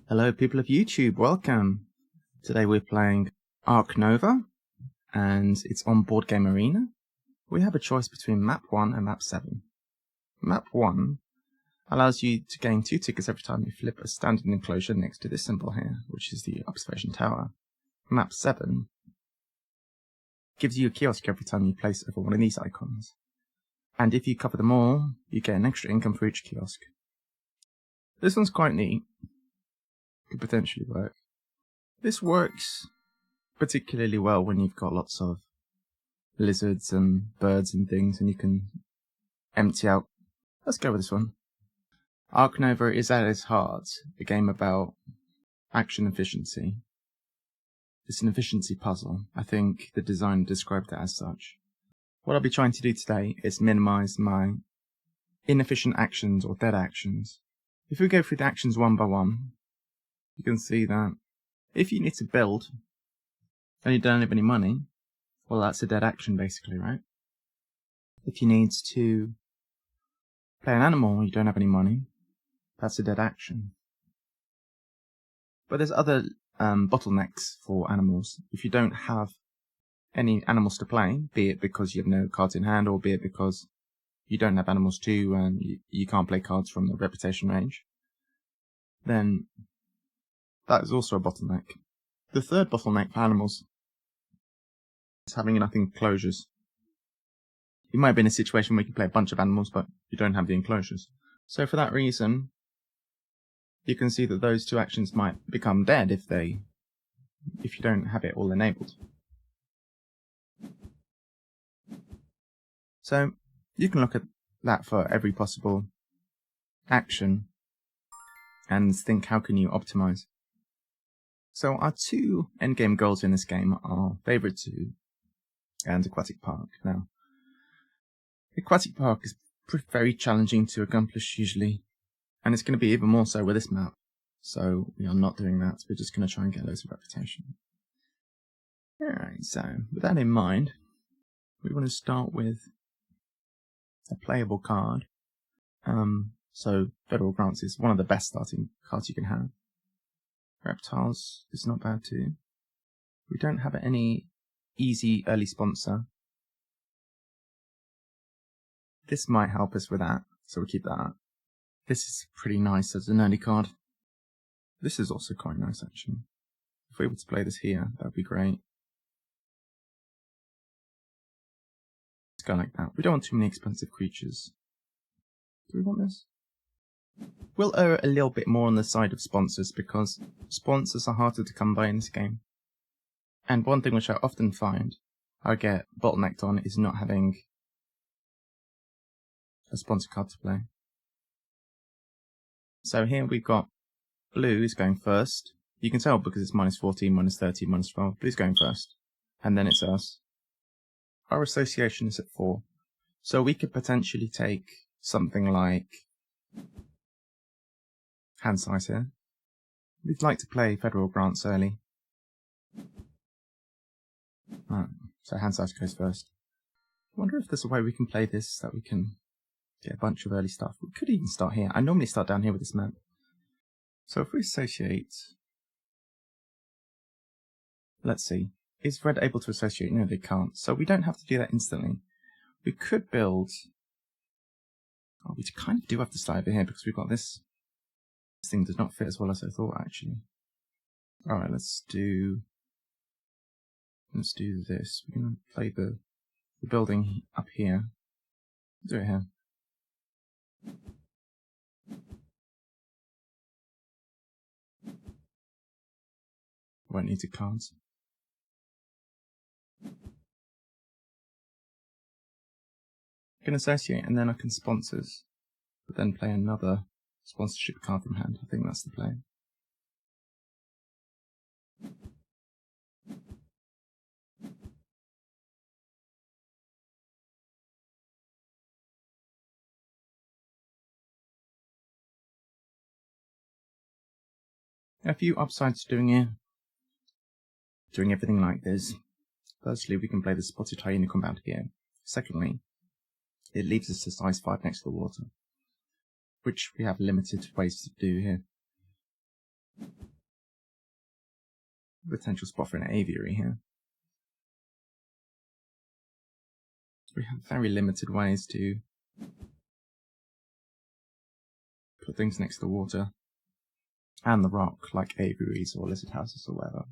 Hello people of YouTube, welcome! Today we're playing Ark Nova, and it's on Board Game Arena. We have a choice between Map 1 and Map 7. Map 1 allows you to gain 2 tickets every time you flip a standard enclosure next to this symbol here, which is the observation tower. Map 7 gives you a kiosk every time you place over one of these icons. And if you cover them all, you get an extra income for each kiosk. This one's quite neat. Could potentially work. This works particularly well when you've got lots of lizards and birds and things and you can empty out. Let's go with this one. Ark Nova is at its heart a game about action efficiency. It's an efficiency puzzle. I think the designer described it as such. What I'll be trying to do today is minimize my inefficient actions or dead actions. If we go through the actions one by one, you can see that if you need to build and you don't have any money, well, that's a dead action basically, right? If you need to play an animal and you don't have any money, that's a dead action. But there's other bottlenecks for animals. If you don't have any animals to play, be it because you have no cards in hand or be it because you don't have animals too and you can't play cards from the reputation range, then that is also a bottleneck. The third bottleneck for animals is having enough enclosures. You might be in a situation where you can play a bunch of animals, but you don't have the enclosures. So for that reason, you can see that those two actions might become dead if you don't have it all enabled. So you can look at that for every possible action and think, how can you optimize? So our two endgame goals in this game are Favourite Zoo and Aquatic Park. Now, Aquatic Park is very challenging to accomplish usually, and it's going to be even more so with this map. So we are not doing that, we're just going to try and get loads of reputation. Alright, so with that in mind, we want to start with a playable card. So Federal Grants is one of the best starting cards you can have. Reptiles is not bad too. We don't have any easy early sponsor. This might help us with that, so we'll keep that. This is pretty nice as an early card. This is also quite nice actually. If we were to play this here, that would be great. Let's go like that. We don't want too many expensive creatures. Do we want this? We'll err a little bit more on the side of sponsors because sponsors are harder to come by in this game. And one thing which I often find I get bottlenecked on is not having a sponsor card to play. So here we've got blue is going first. You can tell because it's minus 14, minus 13, minus 12. Blue's going first. And then it's us. Our association is at 4. So we could potentially take something like hand size here. We'd like to play Federal Grants early. Right, so hand size goes first. I wonder if there's a way we can play this that we can get a bunch of early stuff. We could even start here. I normally start down here with this map. So if we associate, let's see, is red able to associate? No, they can't. So we don't have to do that instantly. We could build, oh, we kind of do have to start over here because we've got this. This thing does not fit as well as I thought actually. Alright, let's do this. We're going to play the building up here. Do it here. Won't need to cards. I can associate and then I can sponsors, but then play another sponsorship card from hand. I think that's the play. A few upsides to doing everything like this. Firstly, we can play the spotted hyena compound here. Secondly, it leaves us to size 5 next to the water, which we have limited ways to do here. Potential spot for an aviary here. We have very limited ways to put things next to the water and the rock, like aviaries or lizard houses or whatever.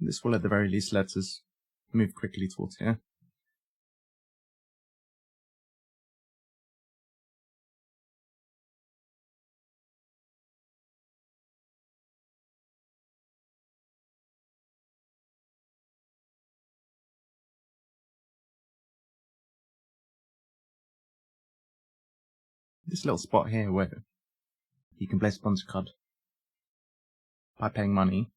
This will at the very least let us move quickly towards here. This little spot here where you can play sponsor card by paying money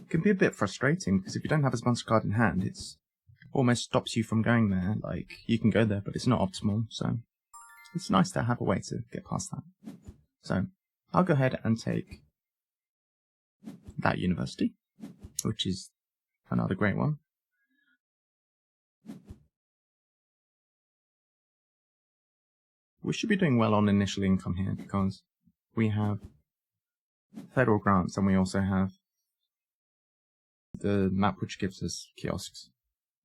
can be a bit frustrating, because if you don't have a sponsor card in hand, it almost stops you from going there. Like, you can go there, but it's not optimal, so it's nice to have a way to get past that. So I'll go ahead and take that university, which is another great one. We should be doing well on initial income here, because we have federal grants and we also have the map which gives us kiosks.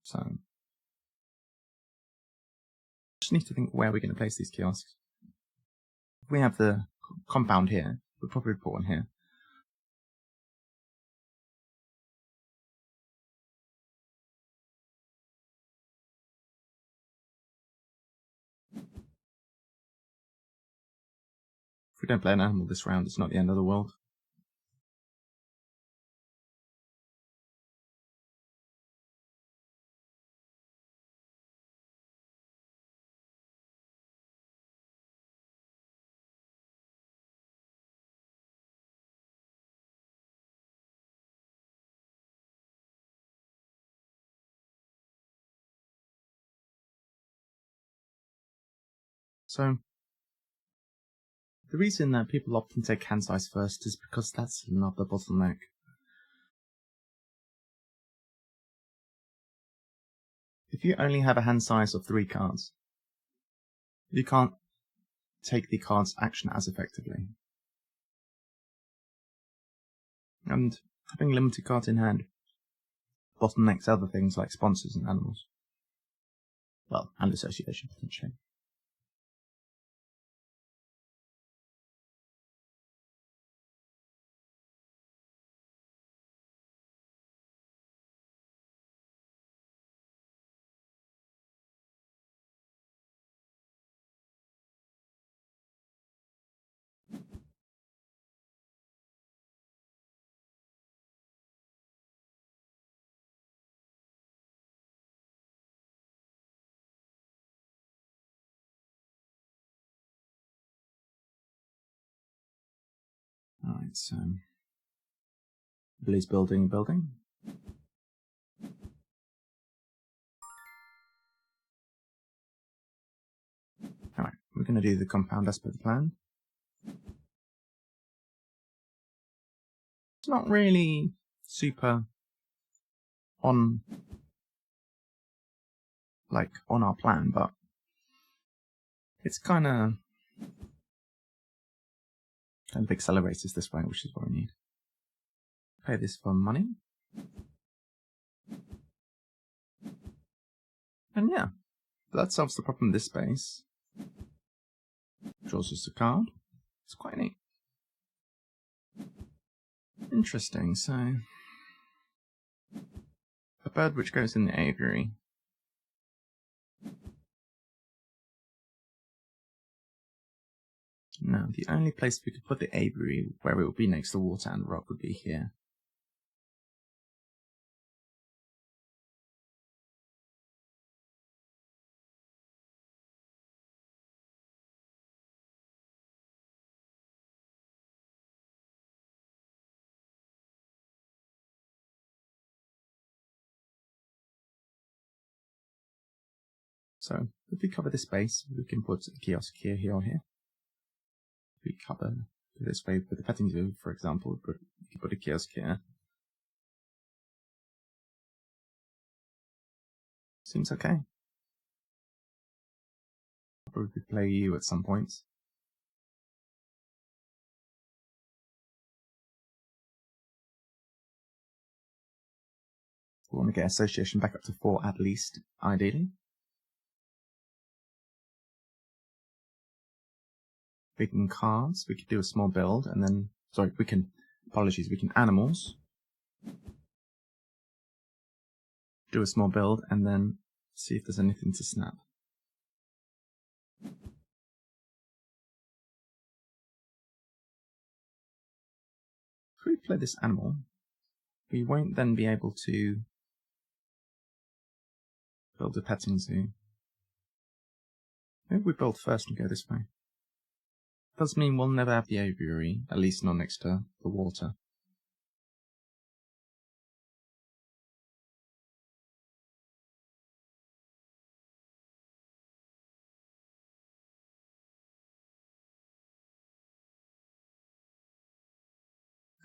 So just need to think where we're going to place these kiosks. If we have the compound here, we'll probably put one here. If we don't play an animal this round, it's not the end of the world. So the reason that people often take hand size first is because that's another bottleneck. If you only have a hand size of 3 cards, you can't take the card's action as effectively. And having limited cards in hand bottlenecks other things like sponsors and animals. Well, and association potentially. Alright, so Blue's building a building. Alright, we're going to do the compound as per the plan. It's not really super on our plan, but it's kind of accelerators this way, which is what we need. Pay this for money. And yeah, that solves the problem in this space. Draws us a card. It's quite neat. Interesting, so a bird which goes in the aviary. Now, the only place we could put the aviary where it would be next to water and rock would be here. So, if we cover this space, we can put a kiosk here, here, or here. If we cover this way with the petting zoo, for example, we can put a kiosk here. Seems okay. I'll probably play you at some point. We want to get association back up to 4 at least, ideally. We can cards, we could do a small build, and then, sorry, we can animals, do a small build, and then see if there's anything to snap. If we play this animal, we won't then be able to build a petting zoo. Maybe we build first and go this way. Does mean we'll never have the aviary, at least not next to the water.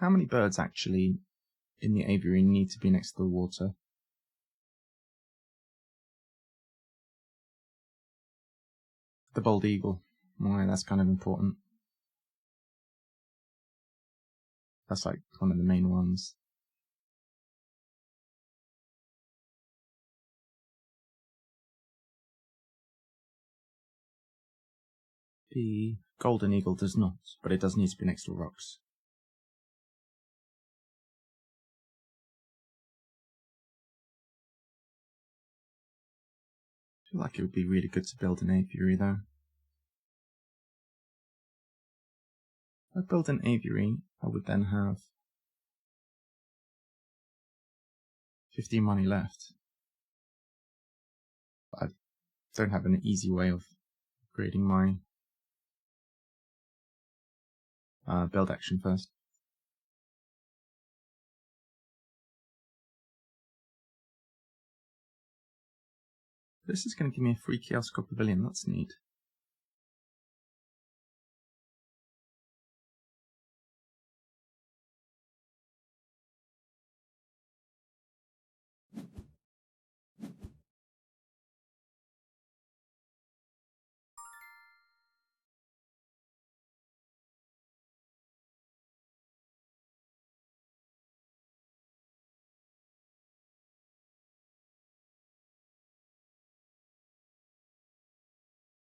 How many birds actually in the aviary need to be next to the water? The bald eagle. Why, that's kind of important. That's like one of the main ones. The golden eagle does not, but it does need to be next to rocks. I feel like it would be really good to build an aviary though. If I build an aviary, I would then have 15 money left. But I don't have an easy way of creating my build action first. This is going to give me a free Kiosk Pavilion, that's neat.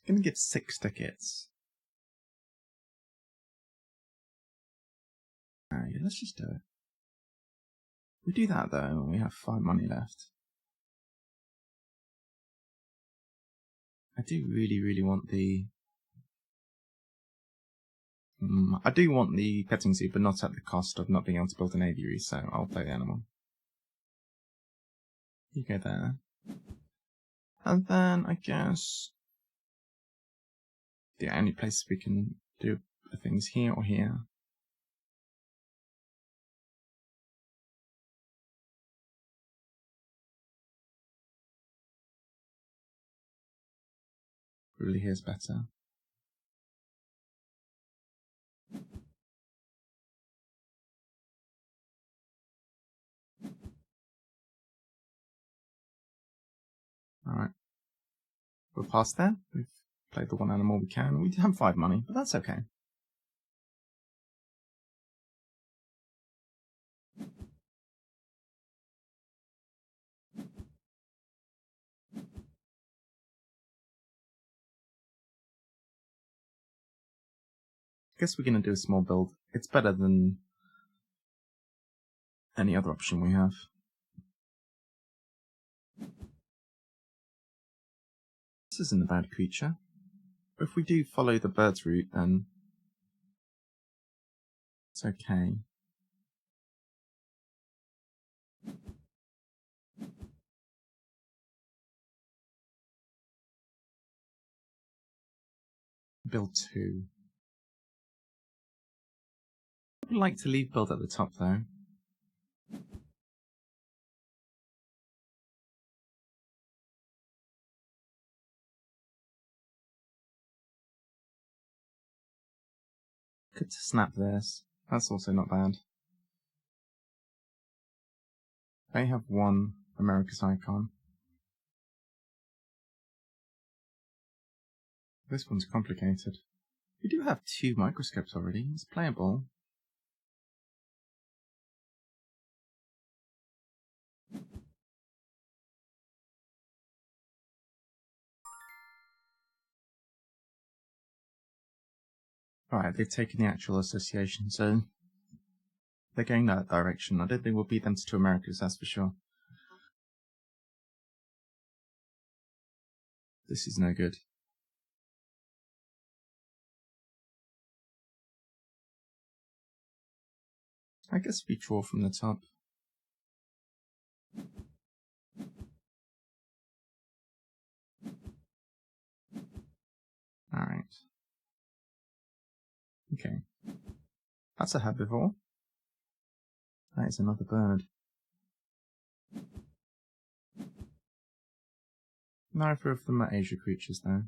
I'm going to give 6 tickets. Yeah, let's just do it. We do that though, we have 5 money left. I do really want the... I do want the petting zoo, but not at the cost of not being able to build an aviary, so I'll play the animal. You go there. And then, I guess... the only place we can do things here or here. Really here's better. Alright. We're past there. We've played the one animal we can. We have 5 money, but that's okay. I guess we're going to do a small build. It's better than any other option we have. This isn't a bad creature. If we do follow the bird's route, then it's okay. Build 2. I would like to leave build at the top though. Good to snap this. That's also not bad. They have 1 America's icon. This one's complicated. We do have 2 microscopes already. It's playable. Alright, they've taken the actual association, so they're going that direction. I don't think we'll beat them to 2 Americas, that's for sure. This is no good. I guess we draw from the top. Alright. Okay. That's a herbivore. That is another bird. Neither of them are Asia creatures, though.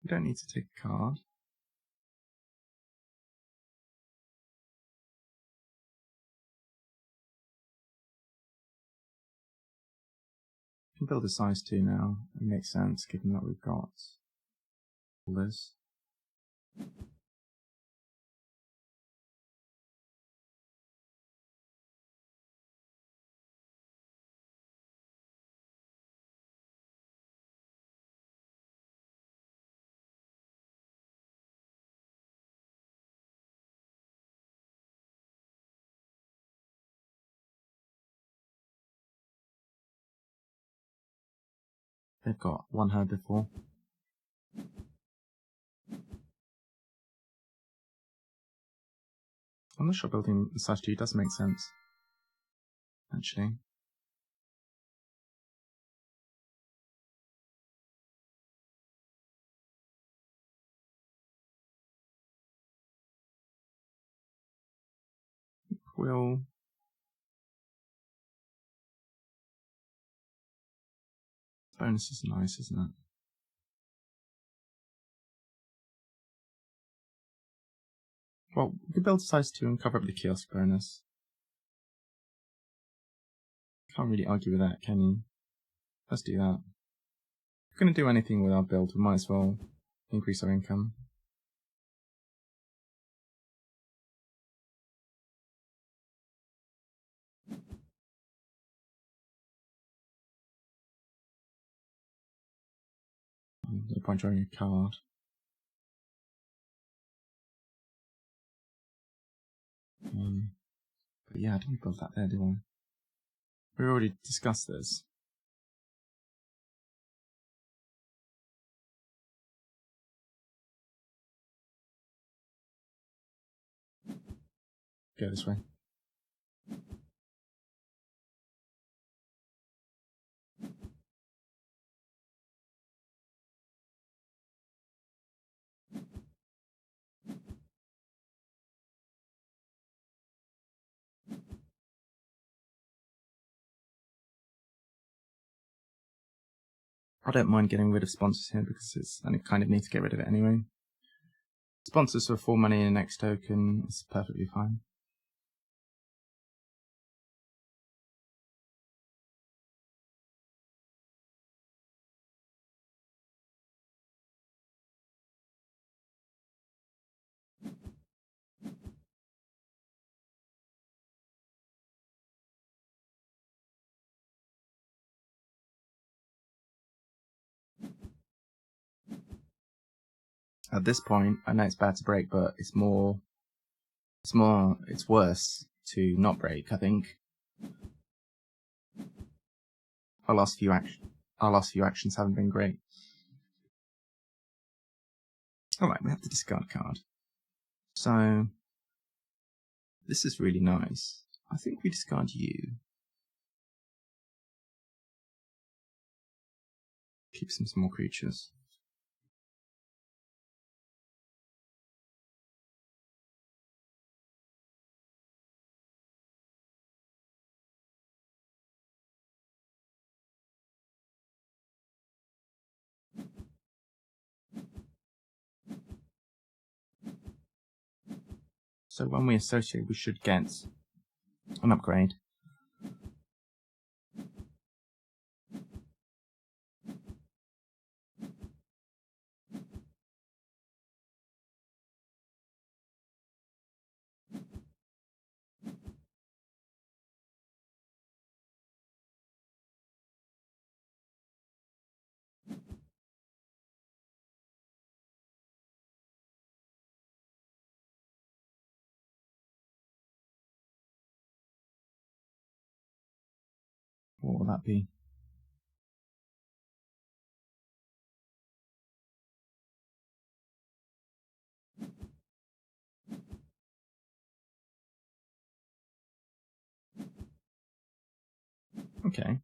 We don't need to take a card. We can build a size 2 now. It makes sense, given that we've got all this. They've got 1 herbivore. I'm not sure building the size 2 does make sense, actually. Quill. Bonus is nice, isn't it? Well, we could build a size 2 and cover up the kiosk bonus. Can't really argue with that, can you? Let's do that. If we're going to do anything with our build, we might as well increase our income. No point drawing a card. But yeah, I didn't build that there, did I? We already discussed this. Go this way. I don't mind getting rid of sponsors here because I kind of need to get rid of it anyway. Sponsors for 4 money in the next token is perfectly fine. At this point, I know it's bad to break, but it's worse to not break, I think. Our last few actions haven't been great. Alright, we have to discard a card. So, this is really nice. I think we discard you. Keep some small creatures. So when we associate, we should get an upgrade. will that be? Okay.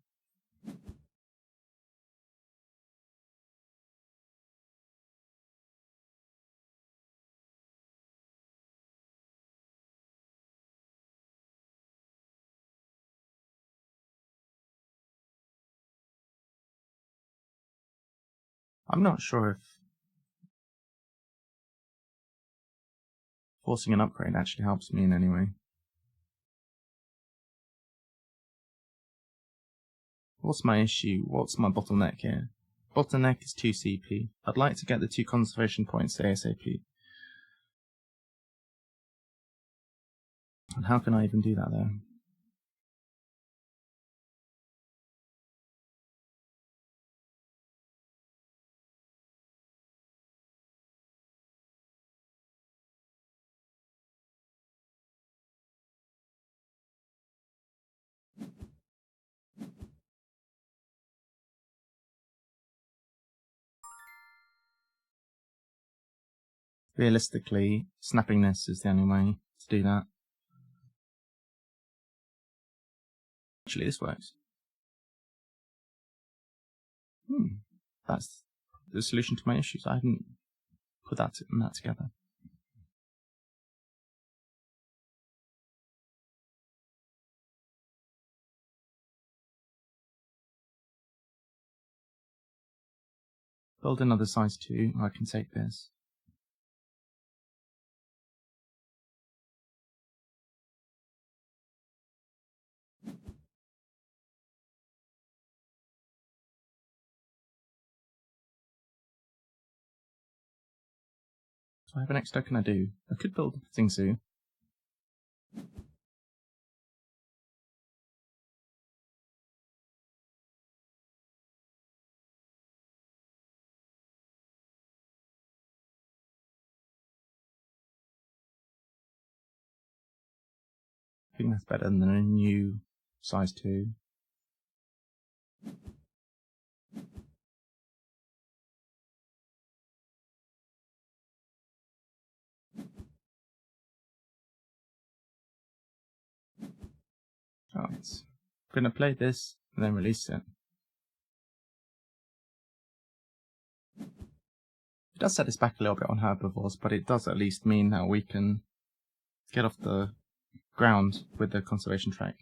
I'm not sure if forcing an upgrade actually helps me in any way. What's my issue? What's my bottleneck here? Bottleneck is 2 CP. I'd like to get the 2 conservation points ASAP. And how can I even do that there? Realistically, snapping this is the only way to do that. Actually, this works. That's the solution to my issues. I hadn't put that together. Build another size 2. I can take this. So I have an extra, can I do? I could build a petting zoo. I think that's better than a new size 2. Alright. I'm going to play this and then release it. It does set us back a little bit on herbivores, but it does at least mean that we can get off the ground with the conservation track.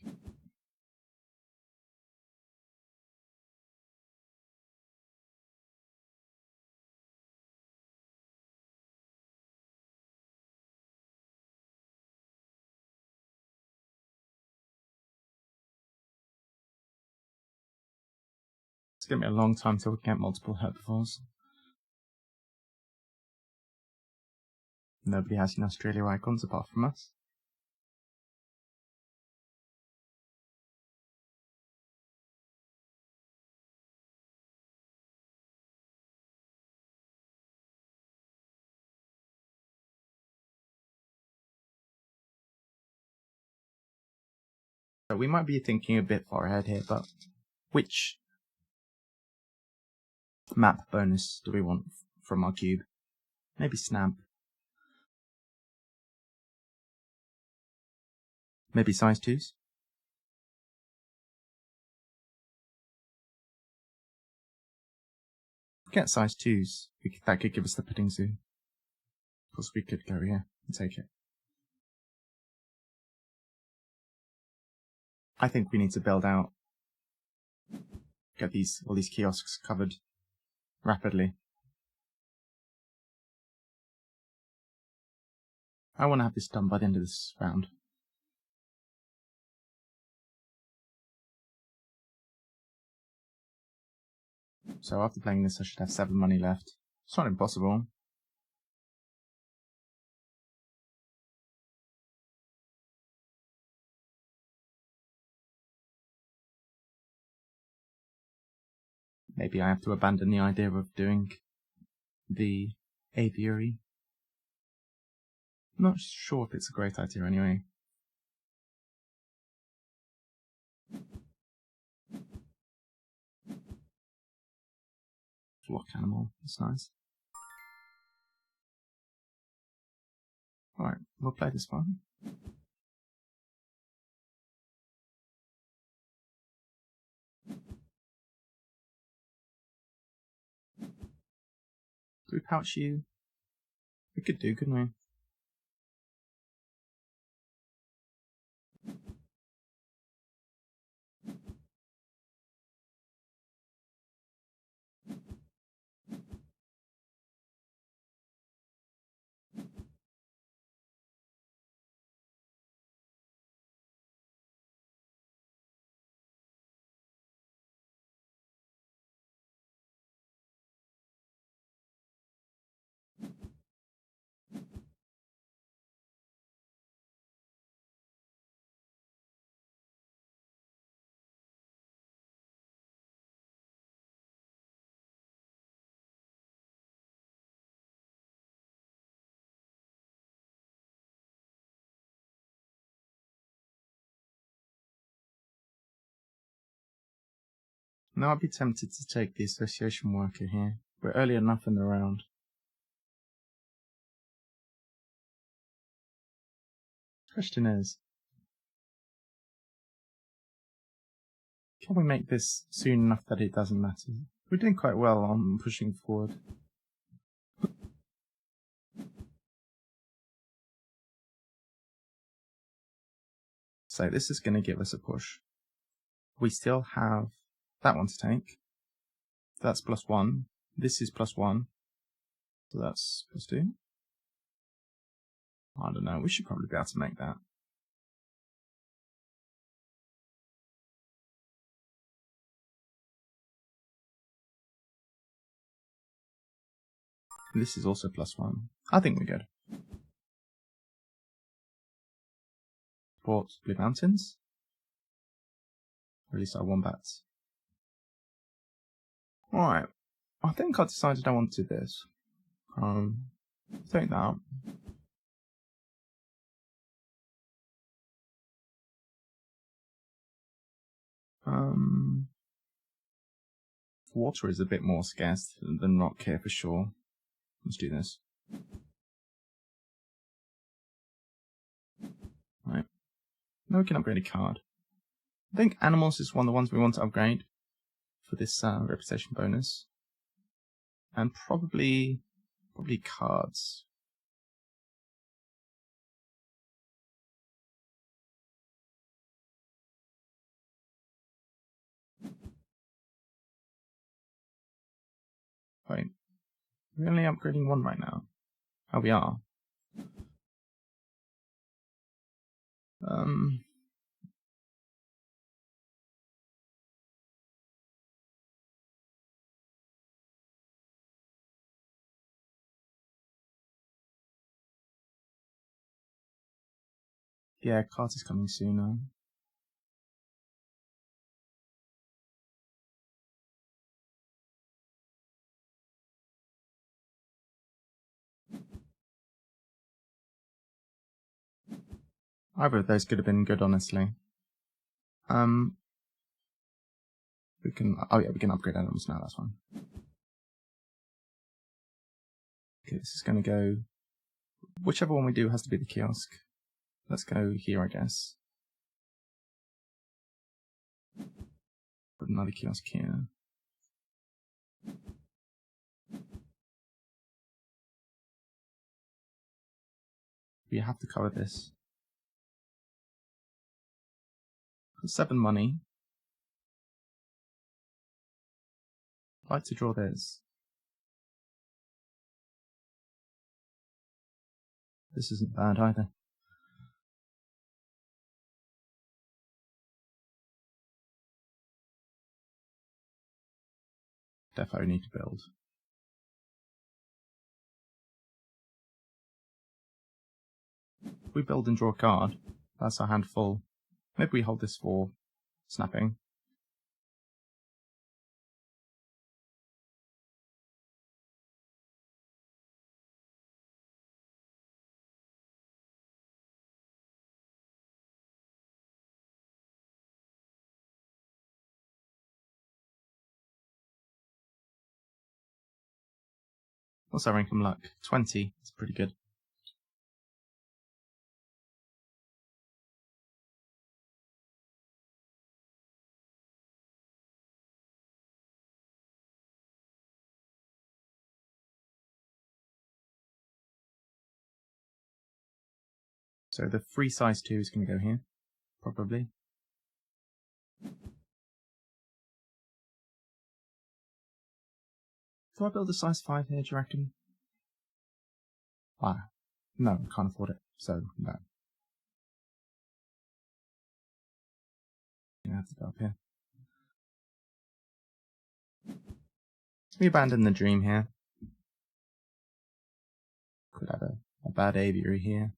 It's going to be a long time till we get multiple herbivores. Nobody has any Australia icons apart from us. So we might be thinking a bit far ahead here, but which map bonus do we want from our cube? Maybe snap. Maybe size 2s? Get size 2s. That could give us the petting zoo. Of course, we could go here and take it. I think we need to build out, get all these kiosks covered rapidly. I want to have this done by the end of this round. So after playing this, I should have 7 money left. It's not impossible. Maybe I have to abandon the idea of doing the aviary. I'm not sure if it's a great idea anyway. flock animal. That's nice. Alright, we'll play this one. Do we pouch you? We could do, couldn't we? Now I'd be tempted to take the association worker here. We're early enough in the round. Question is, can we make this soon enough that it doesn't matter? We're doing quite well on pushing forward. So this is going to give us a push. We still have that one to take. That's +1. This is +1. So that's +2. I don't know. We should probably be able to make that. This is also +1. I think we're good. Port Blue Mountains. Release our wombats. Alright. I think I decided I want to do this. Take that. Water is a bit more scarce than rock here for sure. Let's do this. Right. Now we can upgrade a card. I think animals is one of the ones we want to upgrade for this reputation bonus. And probably cards. Wait, we're only upgrading one right now. Oh, we are. Yeah, cards is coming sooner. Either of those could have been good, honestly. We can. Oh yeah, we can upgrade animals now. That's fine. Okay, this is going to go. Whichever one we do has to be the kiosk. Let's go here, I guess. Put another kiosk here. We have to cover this. 7 money. I'd like to draw this. This isn't bad either. Defo need to build. We build and draw a card. That's our hand full. Maybe we hold this for snapping. What's our income luck? 20. It's pretty good. So the free size 2 is going to go here, probably. Do I build a size 5 here, do you reckon? Ah, no, can't afford it, so no. I have to go up here. We abandon the dream here. Could have a bad aviary here.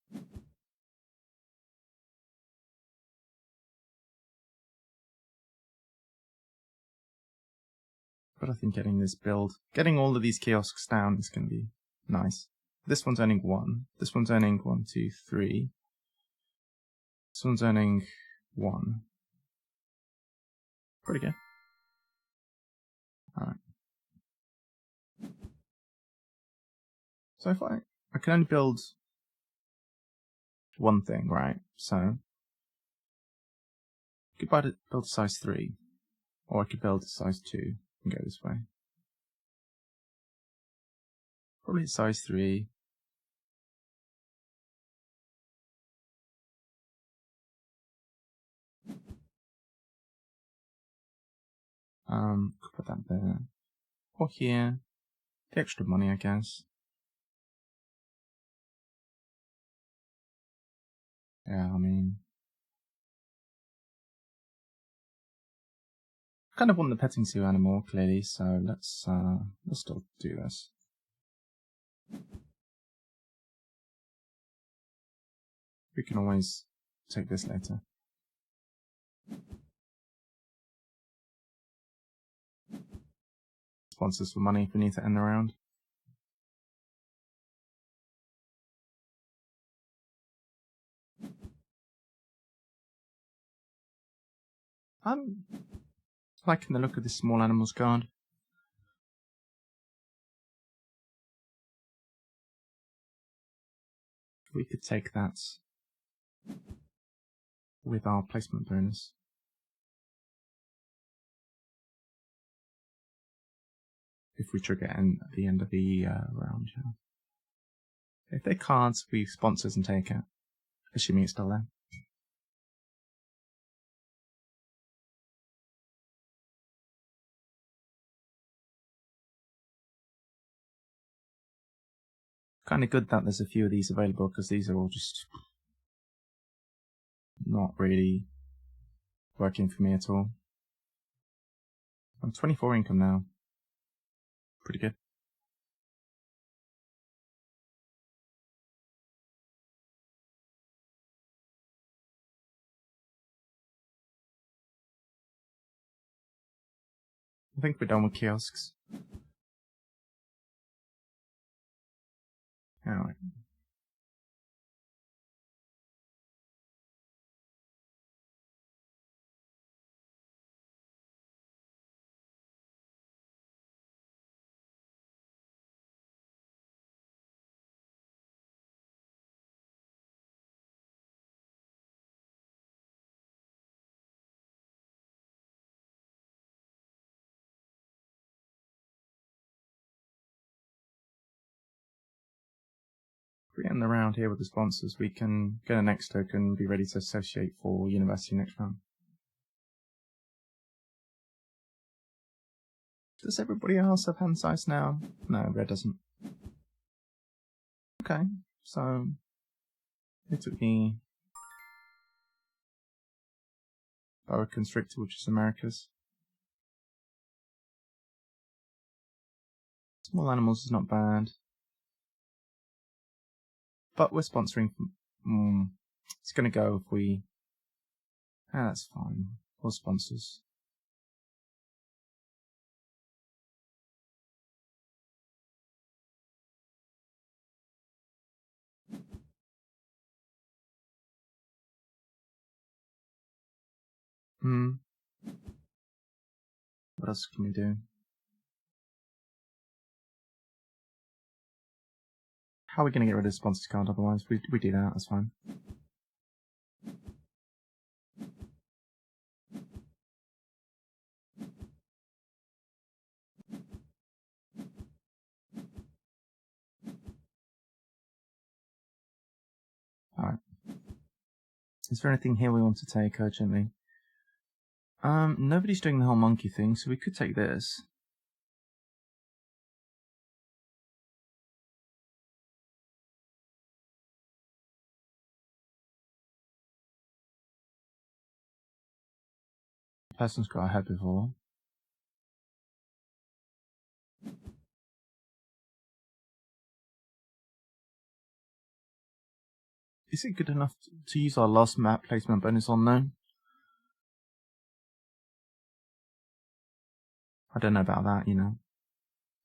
But I think getting this build, getting all of these kiosks down is going to be nice. This one's earning 1. This one's earning 1, 2, 3. This one's earning 1. Pretty good. Alright. So if I can only build one thing, right? So I could build a size 3. Or I could build a size 2 and go this way. Probably a size 3. Could put that there. Or here. The extra money, I guess. Yeah, I mean, I kind of want the petting zoo animal, clearly, so let's still do this. We can always take this later. Sponsors for money if we need to end the round. I'm liking the look of this small animals card. We could take that with our placement bonus. If we trigger at the end of the round, yeah. If they can't, we sponsors and take it, assuming it's still there. Kind of good that there's a few of these available, because these are all just not really working for me at all. I'm 24 income now. Pretty good. I think we're done with kiosks. Alright. If we end the round here with the sponsors, we can get a next token and be ready to associate for university next round. Does everybody else have hand size now? No, Red doesn't. Okay, so it took the boa constrictor, which is America's. Small animals is not bad. But we're sponsoring. It's going to go if we... that's fine. Or sponsors. What else can we do? How are we going to get rid of the sponsors card otherwise? We do that, that's fine. Alright. Is there anything here we want to take urgently? Nobody's doing the whole monkey thing, so we could take this. The person's got ahead before. Is it good enough to use our last map placement bonus on though? I don't know about that, you know.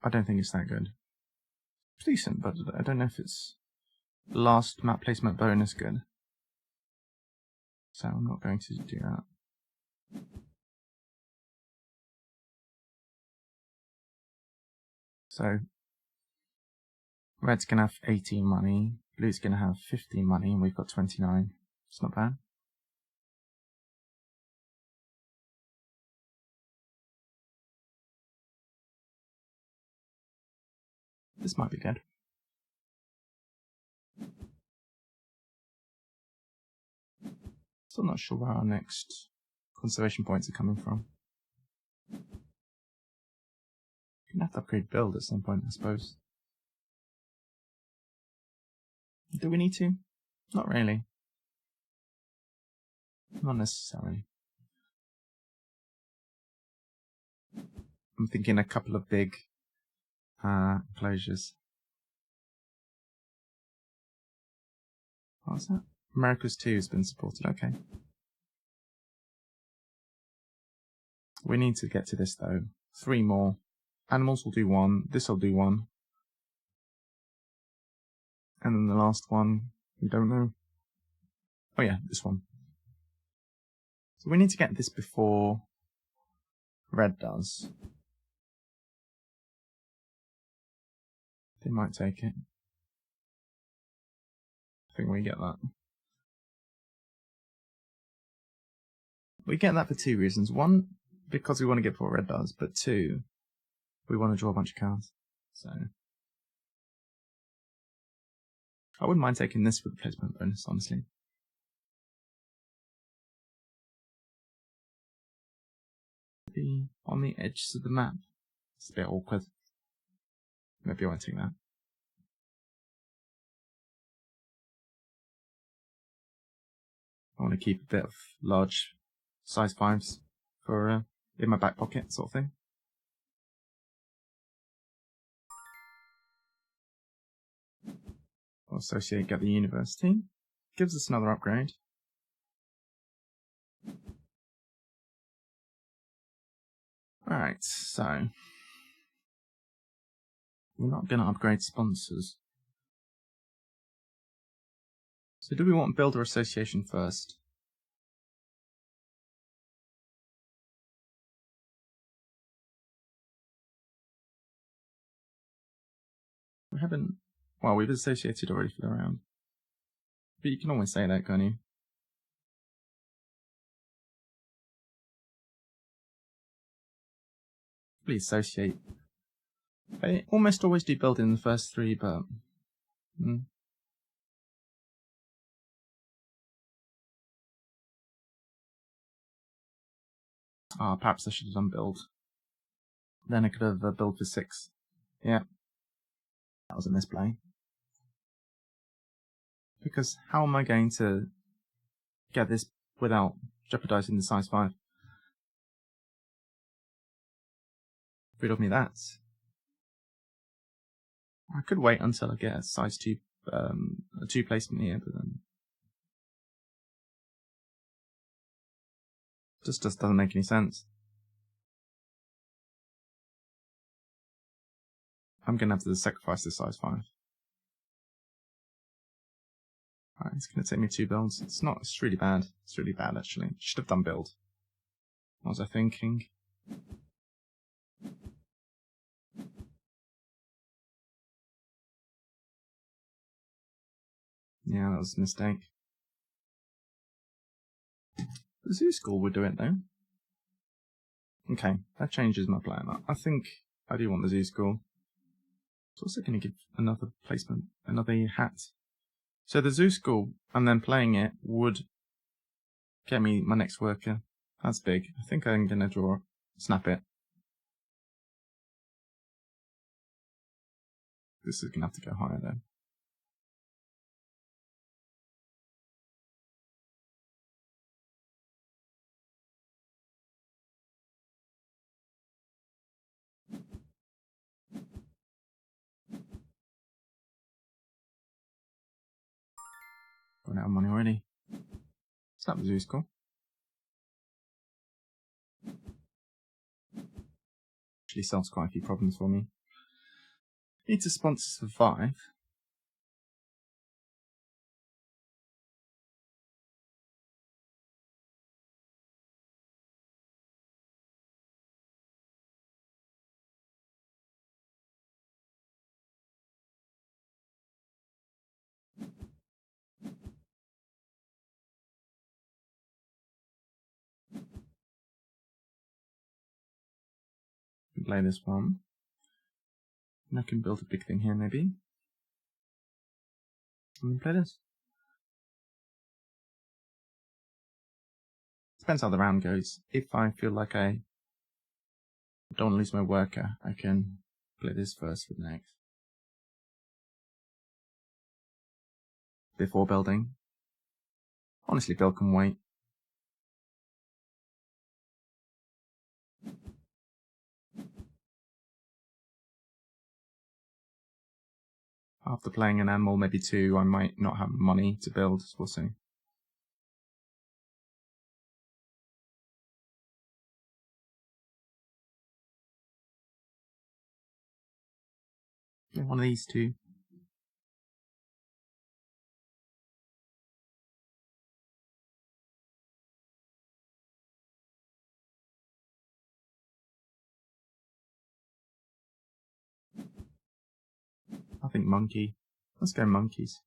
I don't think it's that good. It's decent, but I don't know if it's last map placement bonus good. So I'm not going to do that. So red's gonna have 18 money, blue's gonna have 15 money, and we've got 29. It's not bad. This might be good. Still not sure where our next conservation points are coming from. Gonna have to upgrade build at some point, I suppose. Do we need to? Not really. Not necessarily. I'm thinking a couple of big closures. What's that? America's 2 has been supported, okay. We need to get to this though. 3 more. Animals will do 1, this will do 1. And then the last one, we don't know. Oh yeah, this one. So we need to get this before red does. They might take it. I think we get that. We get that for 2 reasons. 1, because we want to get before red does, but 2, we want to draw a bunch of cards. So I wouldn't mind taking this for the placement bonus, honestly. Be on the edges of the map. It's a bit awkward. Maybe I won't take that. I want to keep a bit of large size 5s for in my back pocket sort of thing. We'll associate, get the university. Gives us another upgrade. Alright, so we're not going to upgrade sponsors. So do we want builder association first? We haven't... Well, we've associated already for the round. But you can always say that, can't you? Please associate. They almost always do build in the first 3, but... Ah, perhaps I should have done build. Then I could have build for 6. Yeah. That was a misplay. Because how am I going to get this without jeopardizing the size 5? Riddle me that. I could wait until I get a size 2, a 2 placement here, but then just doesn't make any sense. I'm gonna have to sacrifice this size 5. Alright, it's gonna take me 2 builds. It's really bad. It's really bad actually. Should have done build. What was I thinking? Yeah, that was a mistake. The zoo school would do it though. Okay, that changes my plan. I think I do want the zoo school. It's also going to give another placement, another hat. So the zoo school, and then playing it, would get me my next worker. That's big. I think I'm going to draw, snap it. This is going to have to go higher though. Run out of money already. Snap the zoo school. Actually solves quite a few problems for me. Need to sponsor survive. Play this one. And I can build a big thing here maybe. And then play this. Depends how the round goes. If I feel like I don't lose my worker, I can play this first with next. Before building. Honestly, build can wait. After playing an animal, maybe two, I might not have money to build, so we'll see. Yeah, one of these two. I think monkey. Let's go monkeys.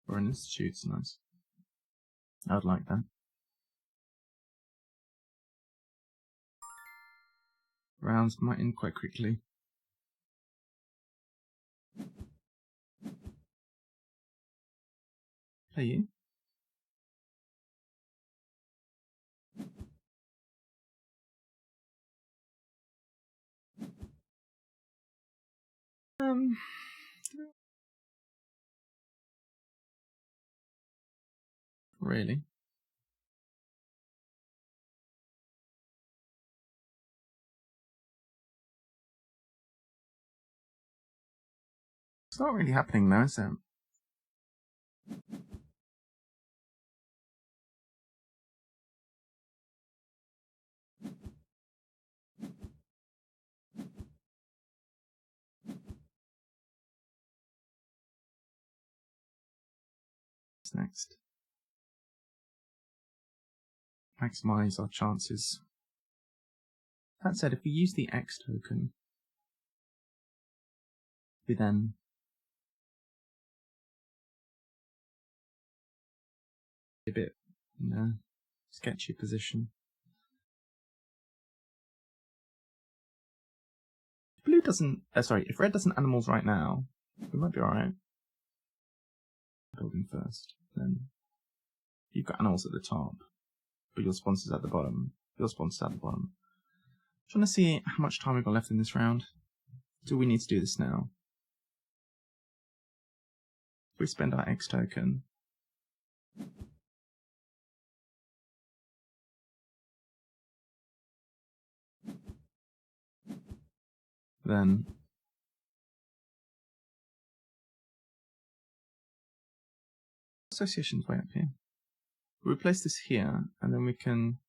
Or an institute's nice. I'd like that. Rounds might end quite quickly. Play you. Really? It's not really happening though, is it? What's next? Maximize our chances. That said, if we use the X token, we then a bit in a sketchy position. If blue doesn't, if red doesn't animals right now, we might be alright. Building first, then you've got animals at the top, but your sponsor's at the bottom. Your sponsor's at the bottom. Trying to see how much time we've got left in this round. Do we need to do this now? If we spend our X token, then association's way up here. We place this here, and then we can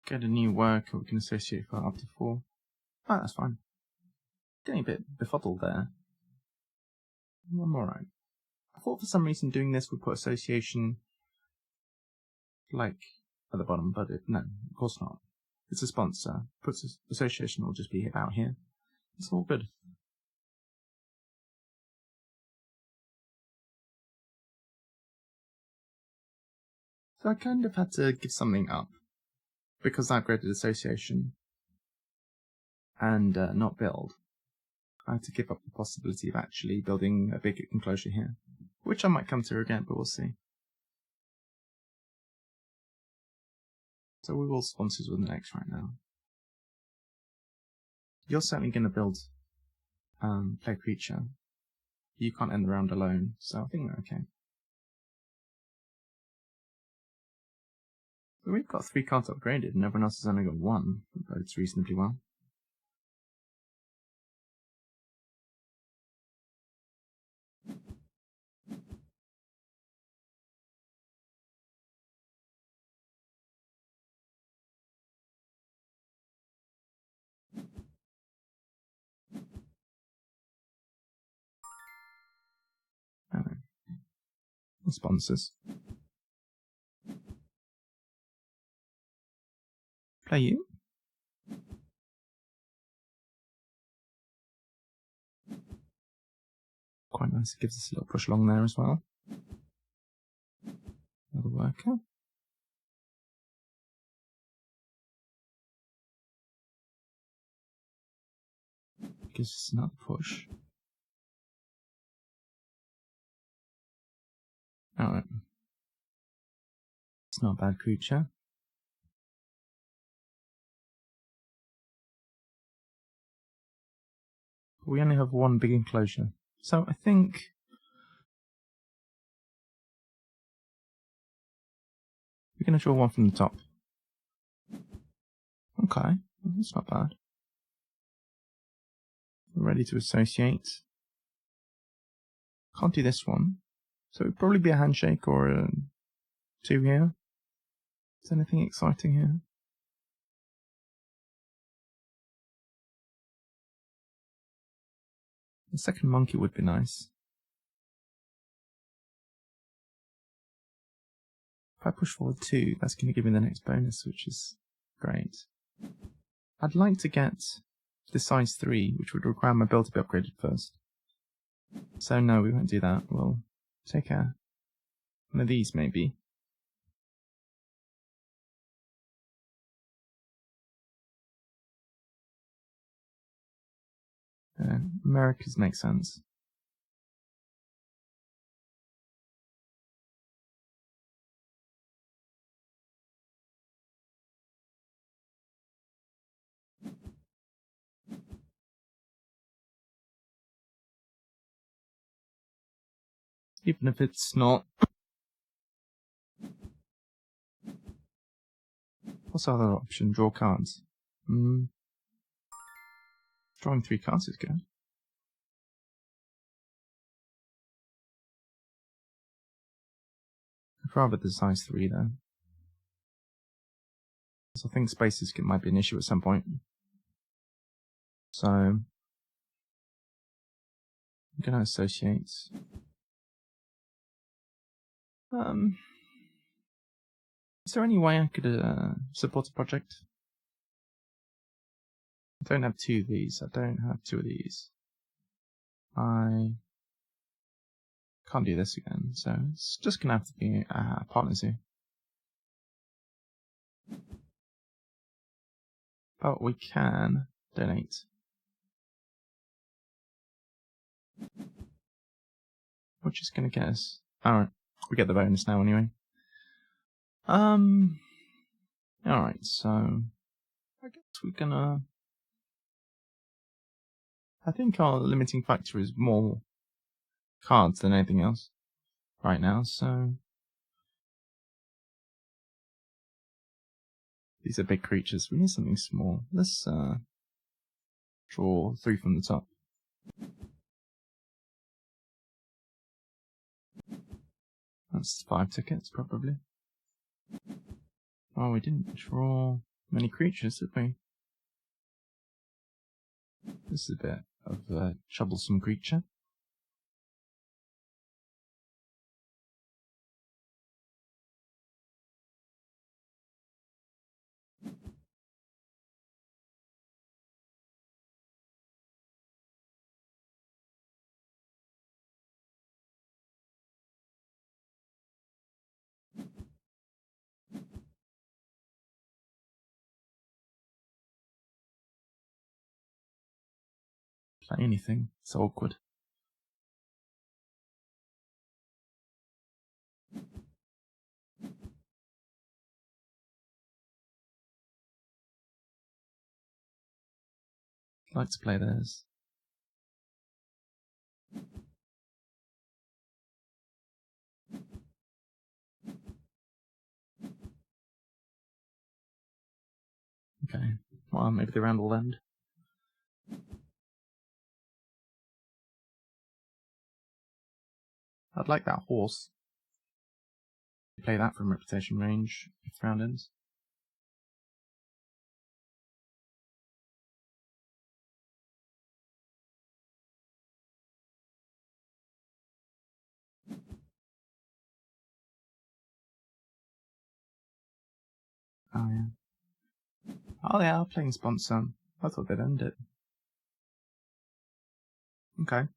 get a new worker we can associate for up to 4. Oh, that's fine. Getting a bit befuddled there. I'm alright. I thought for some reason doing this would put association like at the bottom, but no, of course not. It's a sponsor. Puts association will just be about here. It's all good. So I kind of had to give something up because I upgraded association and not build. I had to give up the possibility of actually building a big enclosure here, which I might come to again, but we'll see. So we will sponsors with an X right now. You're certainly going to build play creature. You can't end the round alone, so I think we're okay. So we've got 3 cards upgraded, and everyone else has only got 1. But it's reasonably well. Alright. Sponsors. Play you. Quite nice, it gives us a little push along there as well. Another worker. Gives us another push. Alright. It's not a bad creature. But we only have 1 big enclosure. So I think we're going to draw 1 from the top. Okay, that's not bad. We're ready to associate. Can't do this one. So it would probably be a handshake or a 2 here. Is anything exciting here? The second monkey would be nice. If I push forward 2, that's going to give me the next bonus, which is great. I'd like to get the size 3, which would require my build to be upgraded first. So no, we won't do that. We'll take one of these, maybe. Americas make sense. Even if it's not. What's the other option? Draw cards. Drawing 3 cards is good. I'd rather the size 3 then. So I think spaces might be an issue at some point. So I'm going to associate. Is there any way I could support a project? I don't have 2 of these. I don't have 2 of these. I can't do this again, so it's just going to have to be partners here. But we can donate. Which is going to get us... Alright, we get the bonus now anyway. Alright, so... I guess we're gonna... I think our limiting factor is more cards than anything else right now, so... These are big creatures. We need something small. Let's draw 3 from the top. That's 5 tickets, probably. Oh, we didn't draw... many creatures, did we? This is a bit of a troublesome creature. Play anything, it's awkward. I'd like to play theirs. Okay, well, maybe the round will end. I'd like that horse. Play that from reputation range if the round ends. Oh yeah. Oh they are playing sponsor. I thought they'd end it. Okay.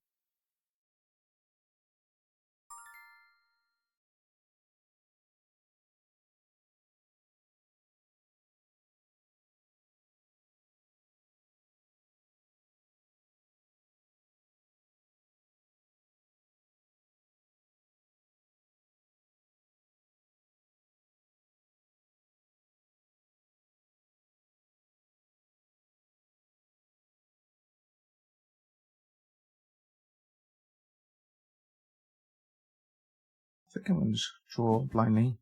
I think I'm going to just draw blindly.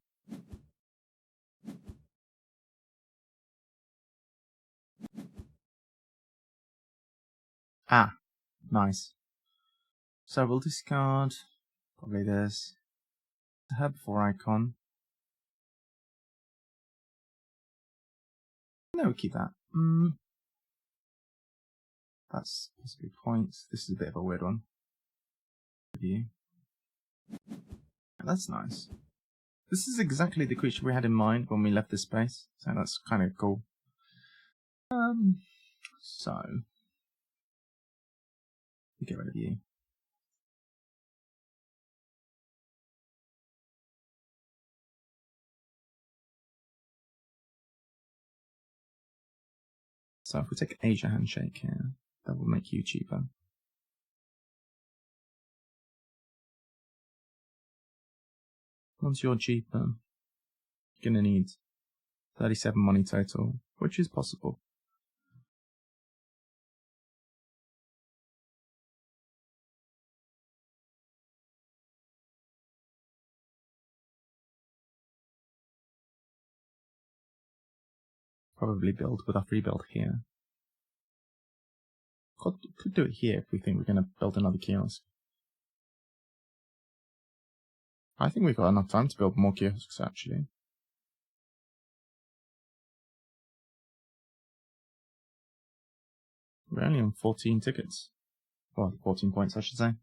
Ah, nice. So we'll discard probably this. The herbivore icon. No, we'll keep that. That's possibly points. This is a bit of a weird one. View. That's nice. This is exactly the creature we had in mind when we left this space, so that's kind of cool. So we get rid of you. So if we take Asia Handshake here, that will make you cheaper. Once you're cheaper, you're going to need 37 money total, which is possible. Probably build with our free build here. Could do it here if we think we're going to build another kiosk. I think we've got enough time to build more kiosks, actually. We're only on 14 tickets. Well, 14 points, I should say.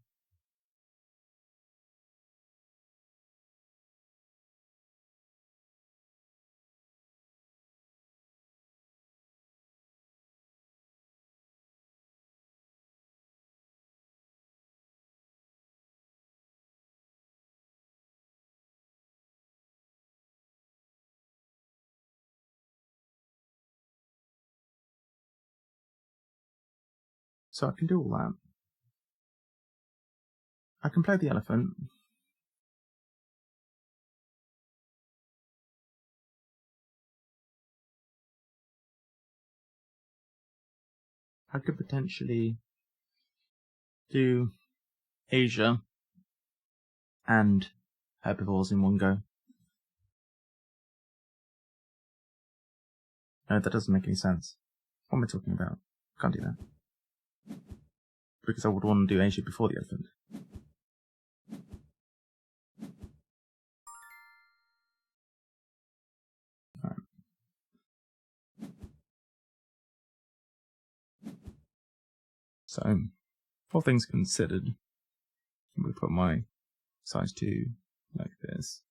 So I can do all that. I can play the elephant. I could potentially do Asia and herbivores in one go. No, that doesn't make any sense. What am I talking about? Can't do that. Because I would want to do Asia before the elephant. Right. So, all things considered, I'm going to put my size 2 like this.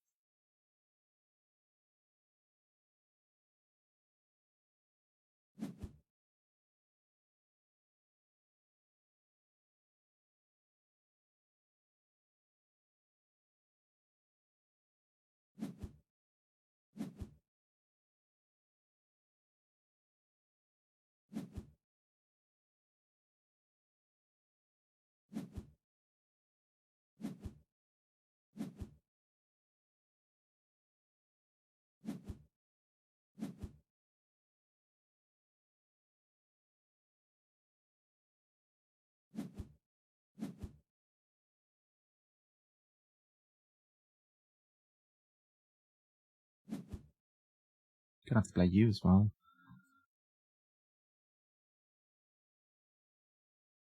Gonna have to play you as well.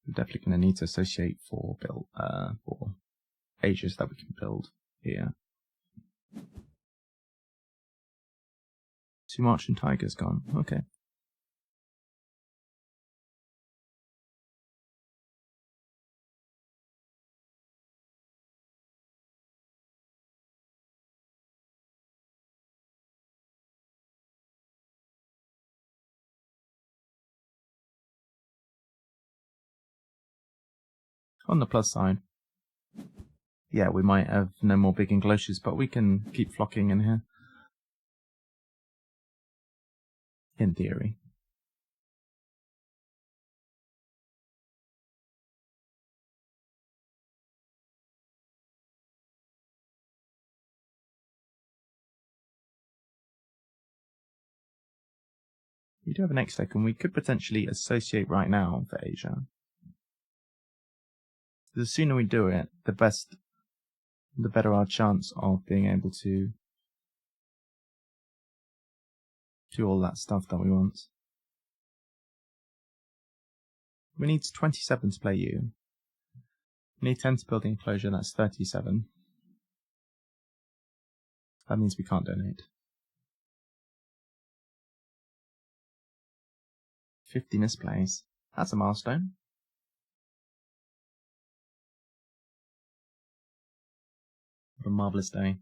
We're definitely gonna need to associate for ages that we can build here. 2 marching tigers gone. Okay. On the plus side, yeah, we might have no more big enclosures, but we can keep flocking in here. In theory. We do have an X-Tech, and we could potentially associate right now for Asia. The sooner we do it, the better our chance of being able to do all that stuff that we want. We need 27 to play you. We need 10 to build the enclosure, that's 37. That means we can't donate. 50 misplays. That's a milestone. What a marvellous day.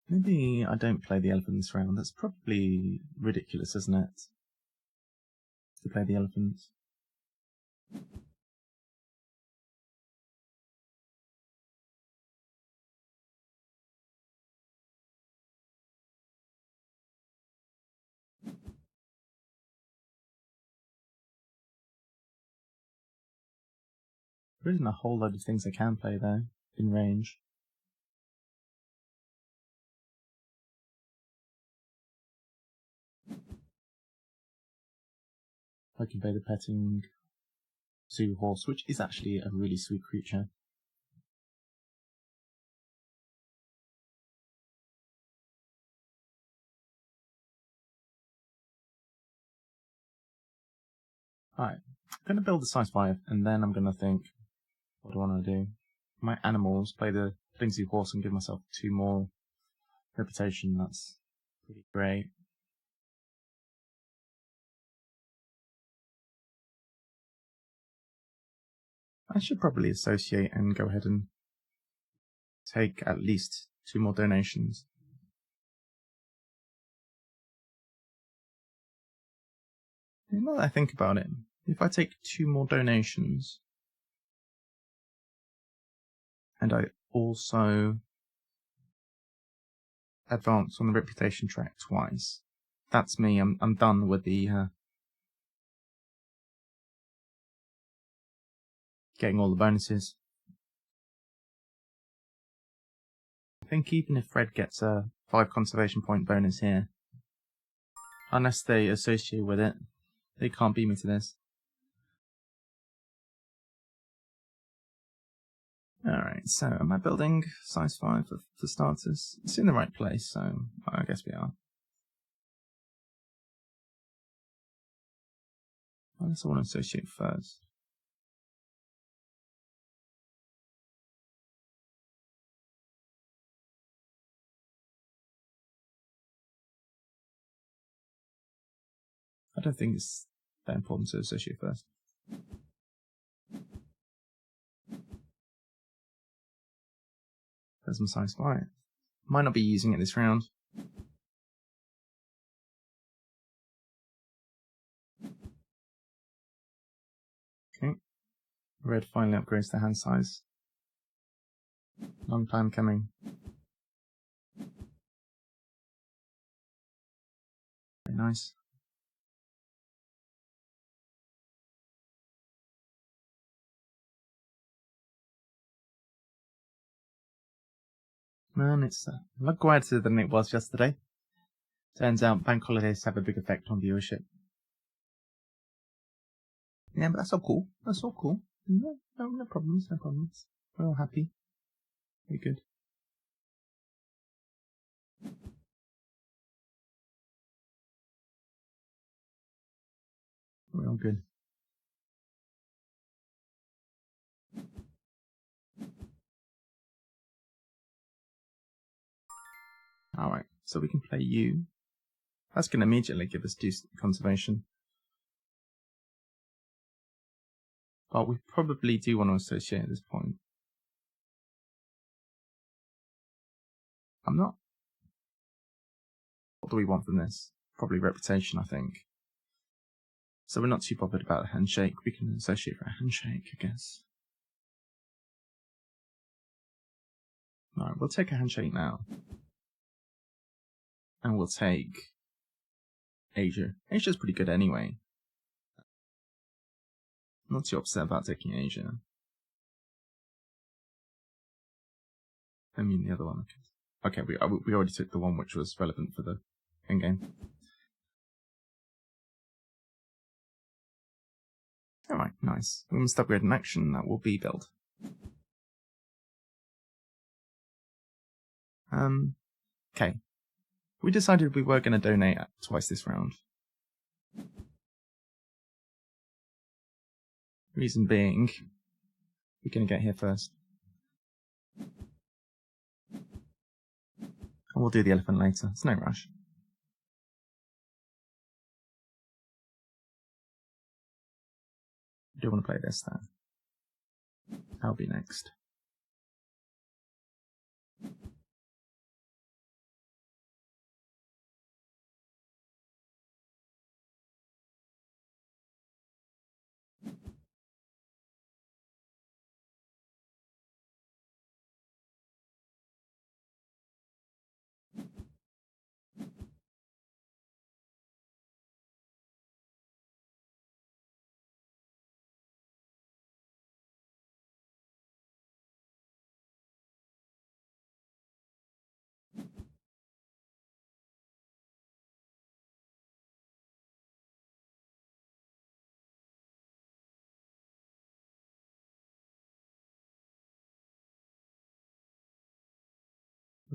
Maybe I don't play the elephant this round. That's probably ridiculous, isn't it? To play the elephant. There isn't a whole load of things I can play though, in range. I can play the petting zoo horse, which is actually a really sweet creature. Alright, I'm going to build the size 5, and then I'm going to think, what do I want to do? My animals, play the petting zoo horse and give myself 2 more reputation. That's pretty great. I should probably associate and go ahead and take at least 2 more donations. Now that I think about it, if I take 2 more donations, and I also advance on the reputation track twice, that's me. I'm done with the getting all the bonuses. I think even if Fred gets a 5 conservation point bonus here, unless they associate with it, they can't beat me to this. Alright, so am I building size 5 for starters? It's in the right place, so I guess we are. I guess I want to associate first. don't think it's that important to associate first. There's some size fire. Might not be using it this round. Okay. Red finally upgrades the hand size. Long time coming. Very nice. Man, it's a lot quieter than it was yesterday. Turns out bank holidays have a big effect on viewership. Yeah, but that's all cool. That's all cool. No problems, no problems. We're all happy. Very good. We're all good. Alright, so we can play you. That's going to immediately give us 2 conservation. But we probably do want to associate at this point. I'm not. What do we want from this? Probably reputation, I think. So we're not too bothered about a handshake. We can associate for a handshake, I guess. Alright, we'll take a handshake now. And we'll take Asia. Asia's pretty good anyway. I'm not too upset about taking Asia. I mean the other one. Okay, we already took the one which was relevant for the endgame. Alright, nice. We must upgrade an action, that will be build. Okay. We decided we were going to donate twice this round. Reason being, we're going to get here first. And we'll do the elephant later. It's no rush. I do want to play this though. That'll be next.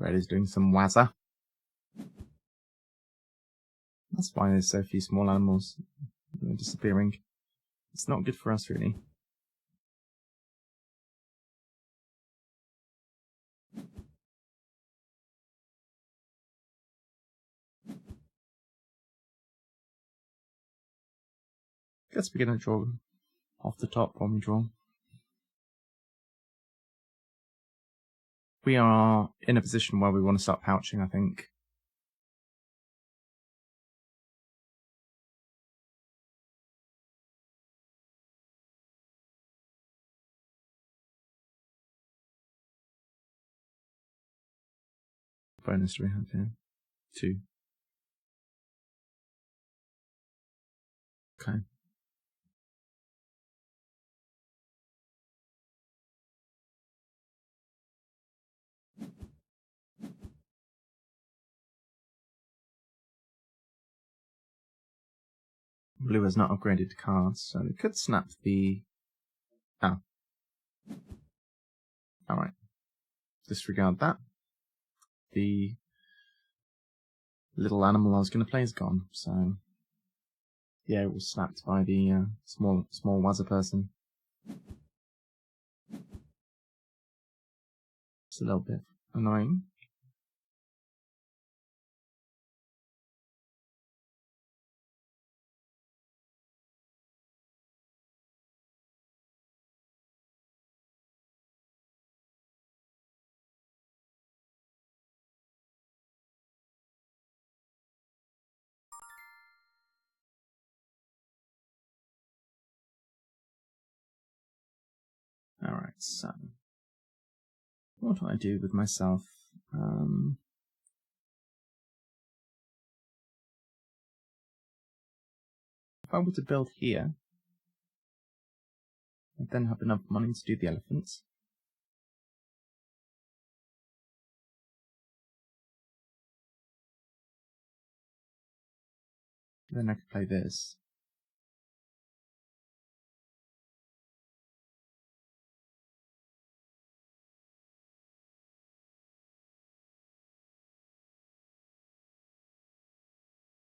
Red is doing some wazza. That's why there's so few small animals disappearing. It's not good for us, really. Guess we're going to draw off the top when we draw. We are in a position where we want to start pouching, I think. Bonus do we have here? 2. Okay. Blue has not upgraded cards, so they could snap the... Oh. Alright. Disregard that. The little animal I was going to play is gone, so... Yeah, it was snapped by the small wazza person. It's a little bit annoying. Alright, so what do I do with myself? If I were to build here, I'd then have enough money to do the elephants. Then I could play this.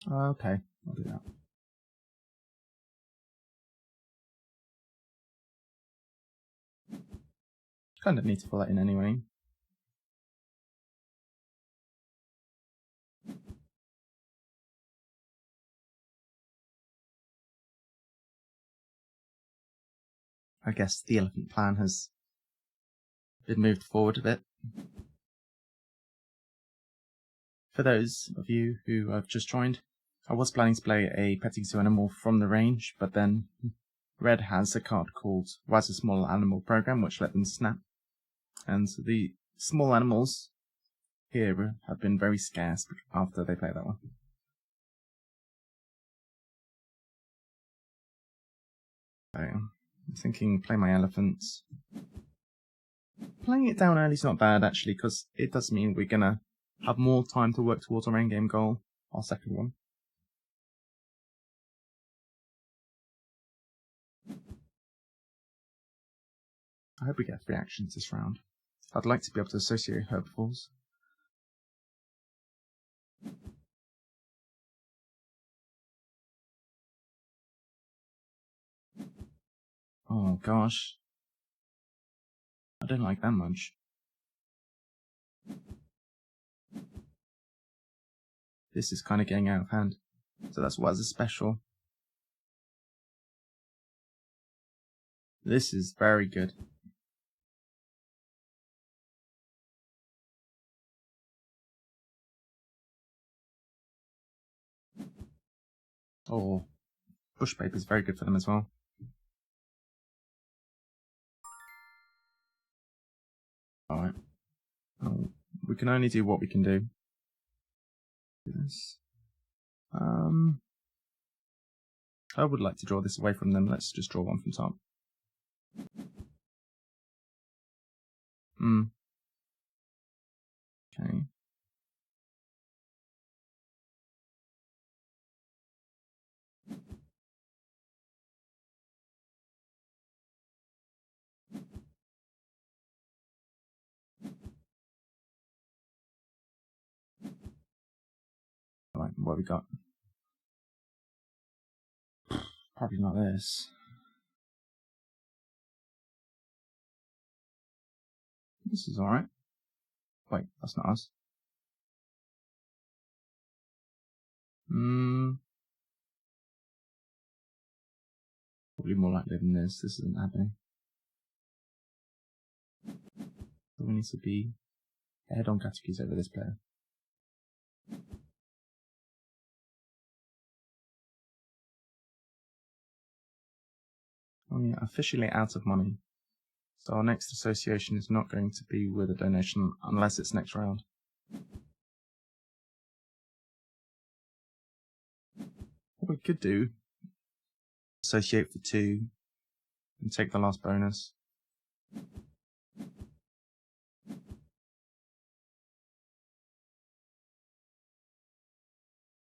Okay, I'll do that. Kind of need to fill that in anyway. I guess the elephant plan has been moved forward a bit. For those of you who have just joined, I was planning to play a petting zoo animal from the range, but then Red has a card called Why's a Small Animal Program, which let them snap. And the small animals here have been very scarce after they play that one. So, I'm thinking play my elephants. Playing it down early is not bad actually, because it does mean we're gonna have more time to work towards our endgame goal, our second one. I hope we get 3 actions this round. I'd like to be able to associate herbivores. Oh gosh. I don't like that much. This is kind of getting out of hand. So that's why it's a special. This is very good. Oh, bush paper is very good for them as well. Alright. Oh, we can only do what we can do. Do this. I would like to draw this away from them. Let's just draw one from top. Okay. Alright, what have we got? Probably not this. This is alright. Wait, that's not us. Probably more likely than this. This isn't happening. So we need to be head-on categories over this player. Oh yeah, officially out of money. So our next association is not going to be with a donation unless it's next round. What we could do, associate for 2 and take the last bonus.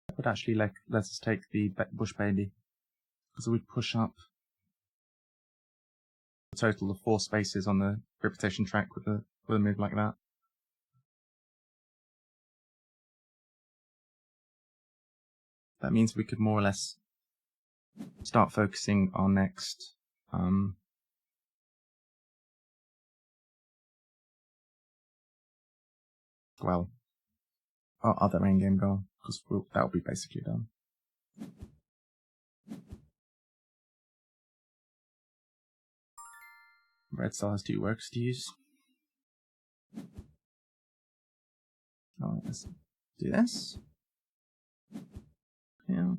That would actually let us take the bush baby, because we'd push up a total of 4 spaces on the reputation track with a move like that. That means we could more or less start focusing our next well, our other endgame goal, because that'll be basically done. Red still has 2 works to use. Alright, let's do this. Yeah.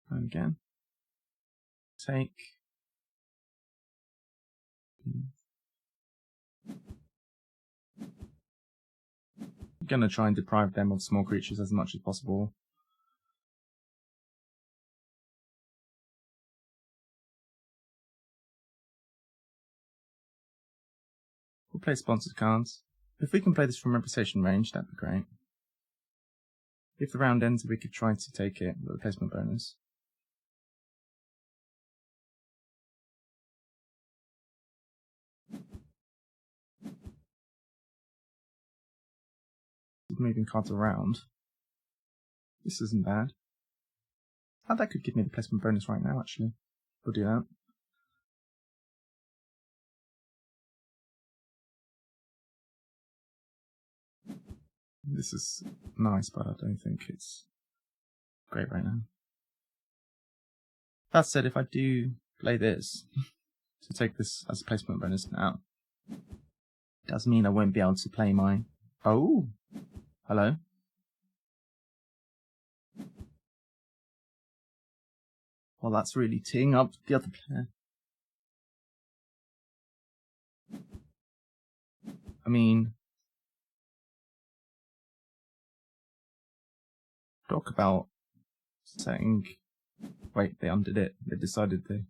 And again. take... I'm going to try and deprive them of small creatures as much as possible. We'll play sponsored cards. If we can play this from reputation range, that'd be great. If the round ends, we could try to take it with a placement bonus. Moving cards around. This isn't bad. Oh, that could give me the placement bonus right now, actually. We'll do that. This is nice, but I don't think it's great right now. That said, if I do play this to take this as a placement bonus now, it does mean I won't be able to play my... Oh! Hello? Well, that's really teeing up the other player. I mean... Talk about saying... Wait, they undid it. They decided to...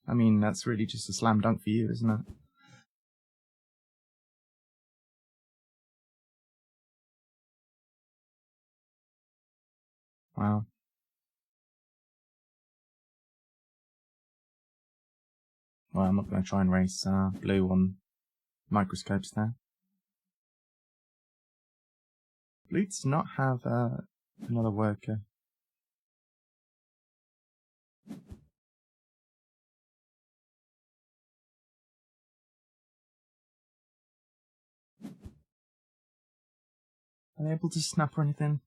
I mean, that's really just a slam dunk for you, isn't it? Wow. Well, I'm not going to try and race blue on microscopes there. Blue does not have another worker. Are they able to snap or anything?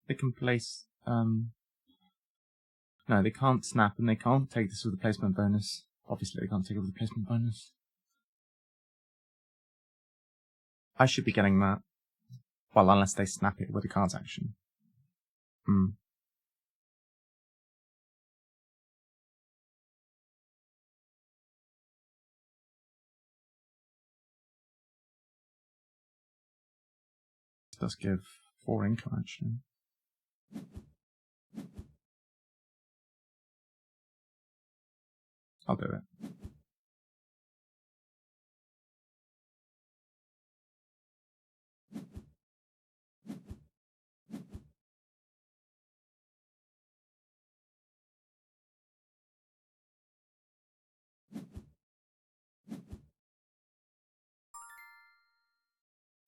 They can place... No, they can't snap and they can't take this with a placement bonus. Obviously, they can't take it with a placement bonus. I should be getting that. Well, unless they snap it with a card's action. This does give 4 income, actually. I'll do it.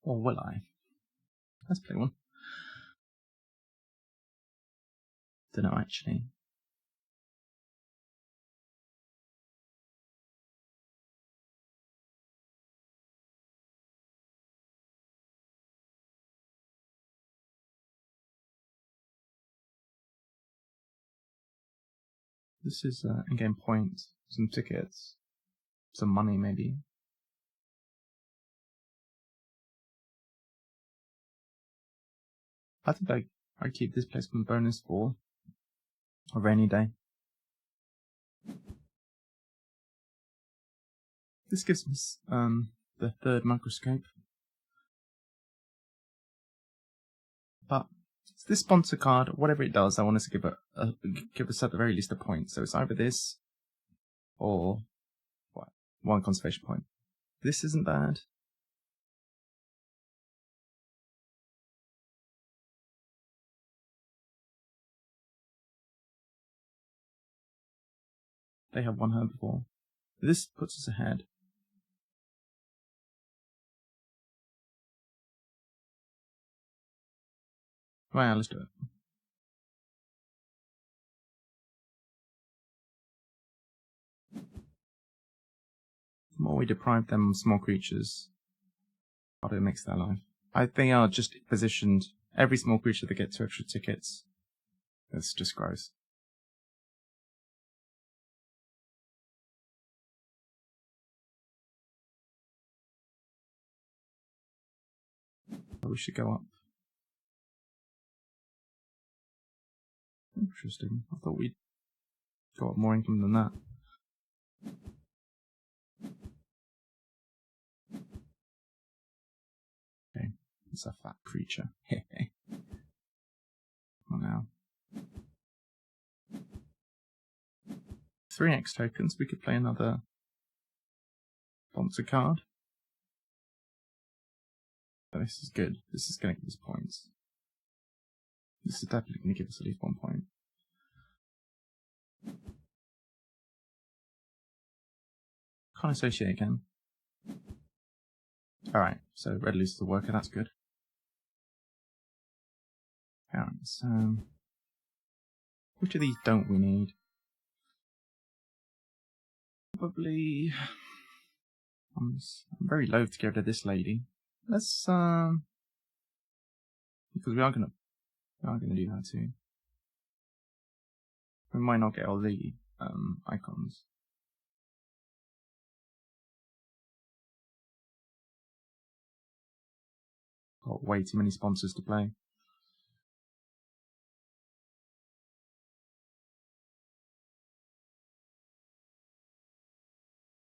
Or will I? Let's play one. Dunno, actually. This is in-game points, some tickets, some money maybe. I think I'd keep this placement bonus for a rainy day. This gives us the 3rd microscope. But this sponsor card, whatever it does, I want us to give us at the very least a point. So it's either this or what? 1 conservation point. This isn't bad. They have 1 herbivore. This puts us ahead. Well, let's do it. The more we deprive them of small creatures, the harder it makes their life. They are just positioned. Every small creature they get 2 extra tickets. It's just gross. We should go up. Interesting. I thought we'd go up more income than that. Okay, it's a fat creature. Come on now. 3x tokens, we could play another sponsor card. Oh, this is good. This is going to give us points. This is definitely going to give us at least 1 point. Can't associate again. Alright, so red loses the worker, that's good. Alright, so which of these don't we need? Probably I'm very loath to get rid of this lady. Let's because we are gonna do that too. We might not get all the icons. Got way too many sponsors to play.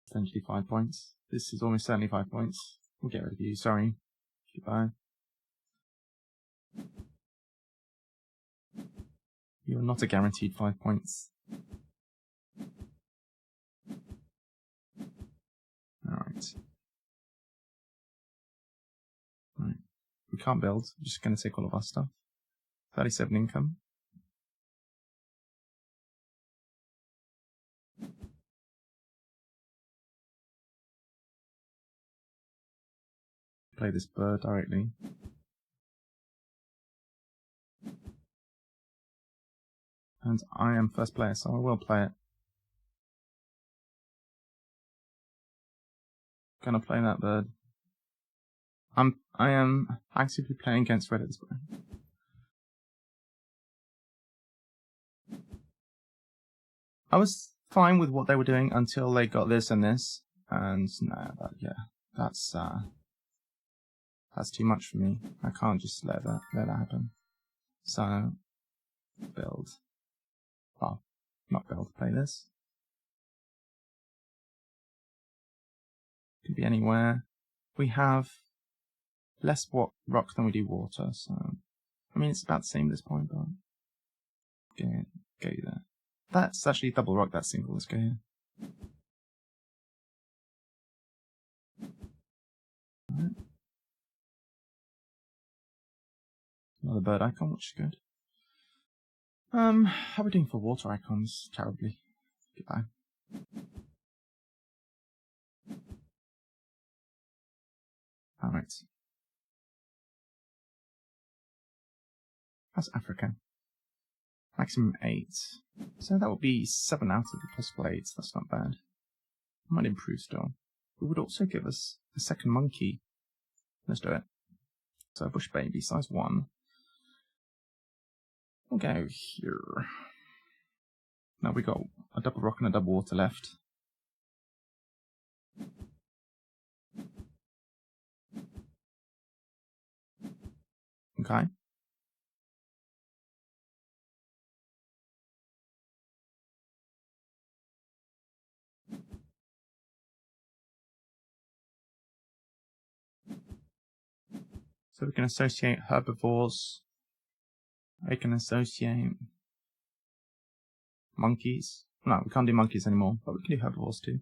Potentially 5 points. This is almost certainly 5 points. We'll get rid of you, sorry. Goodbye. You're not a guaranteed 5 points. Alright. Right. We can't build, we're just going to take all of our stuff. 37 income. Play this bird directly. And I am first player, so I will play it. Gonna play that bird. I am actively playing against red at this point. I was fine with what they were doing until they got this and this, and no, that's too much for me. I can't just let that happen. So build. Well, not build. Play this. Could be anywhere. We have less rock than we do water, so I mean it's about the same at this point, but go there. That's actually double rock, that's single. Let's go here. Alright. Another bird icon, which is good. How are we doing for water icons? Terribly. Goodbye. Alright. That's Africa. Maximum 8. So that would be 7 out of the possible 8. That's not bad. Might improve still. It would also give us a second monkey. Let's do it. So bush baby, size 1. We'll go here. Now we got a double rock and a double water left. Okay. So we can associate herbivores. We can associate monkeys. No, we can't do monkeys anymore, but we can do herbivores too.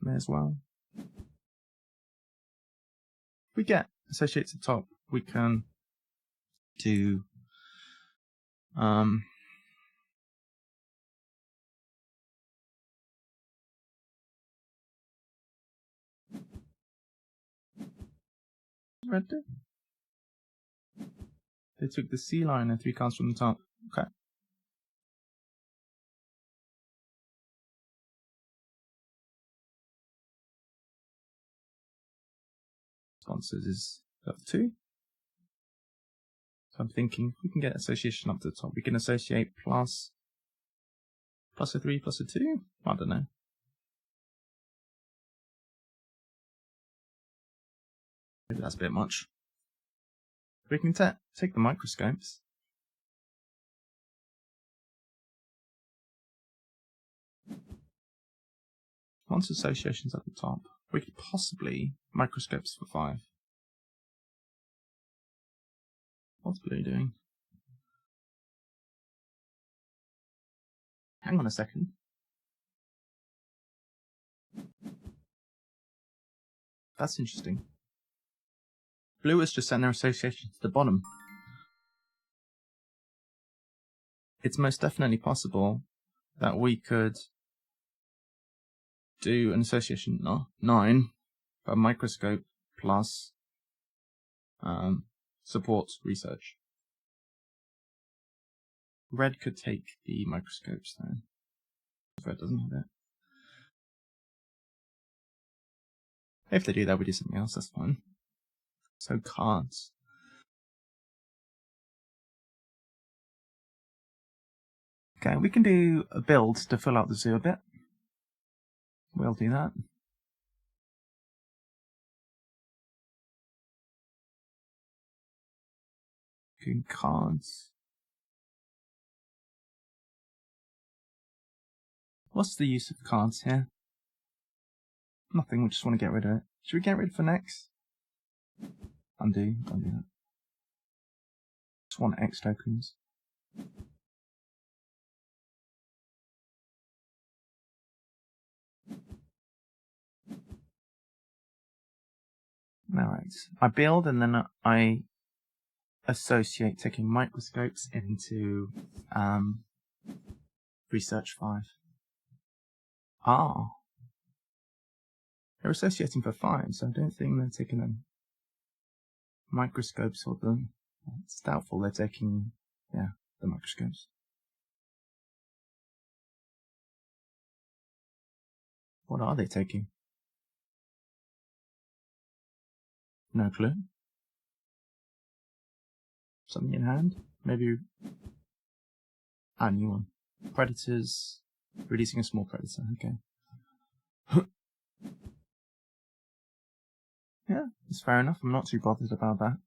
May as well. If we get associates at the top, we can do red do? They took the sea lion and 3 cards from the top. Okay. Sponsors is level 2. So I'm thinking if we can get association up to the top, we can associate plus a 3, plus a 2? I don't know. Maybe that's a bit much. We can take the microscopes. Once associations at the top, we could possibly microscopes for 5. What's blue doing? Hang on a second. That's interesting. Blue has just sent their association to the bottom. It's most definitely possible that we could do an association 9, a microscope plus support research. Red could take the microscopes though. Red doesn't have it. If they do that, we do something else, that's fine. So cards. Okay, we can do a build to fill out the zoo a bit. We'll do that. Doing cards. What's the use of cards here? Nothing, we just want to get rid of it. Should we get rid of an X? Undo, don't do that. Just want X tokens. Alright, I build and then I associate taking microscopes into research 5. Ah. They're associating for 5, so I don't think they're taking them microscopes or the... It's doubtful they're taking, yeah, the microscopes. What are they taking? No clue. Something in hand? Maybe... Ah, new one. Predators. Releasing a small predator, okay. Yeah, it's fair enough. I'm not too bothered about that.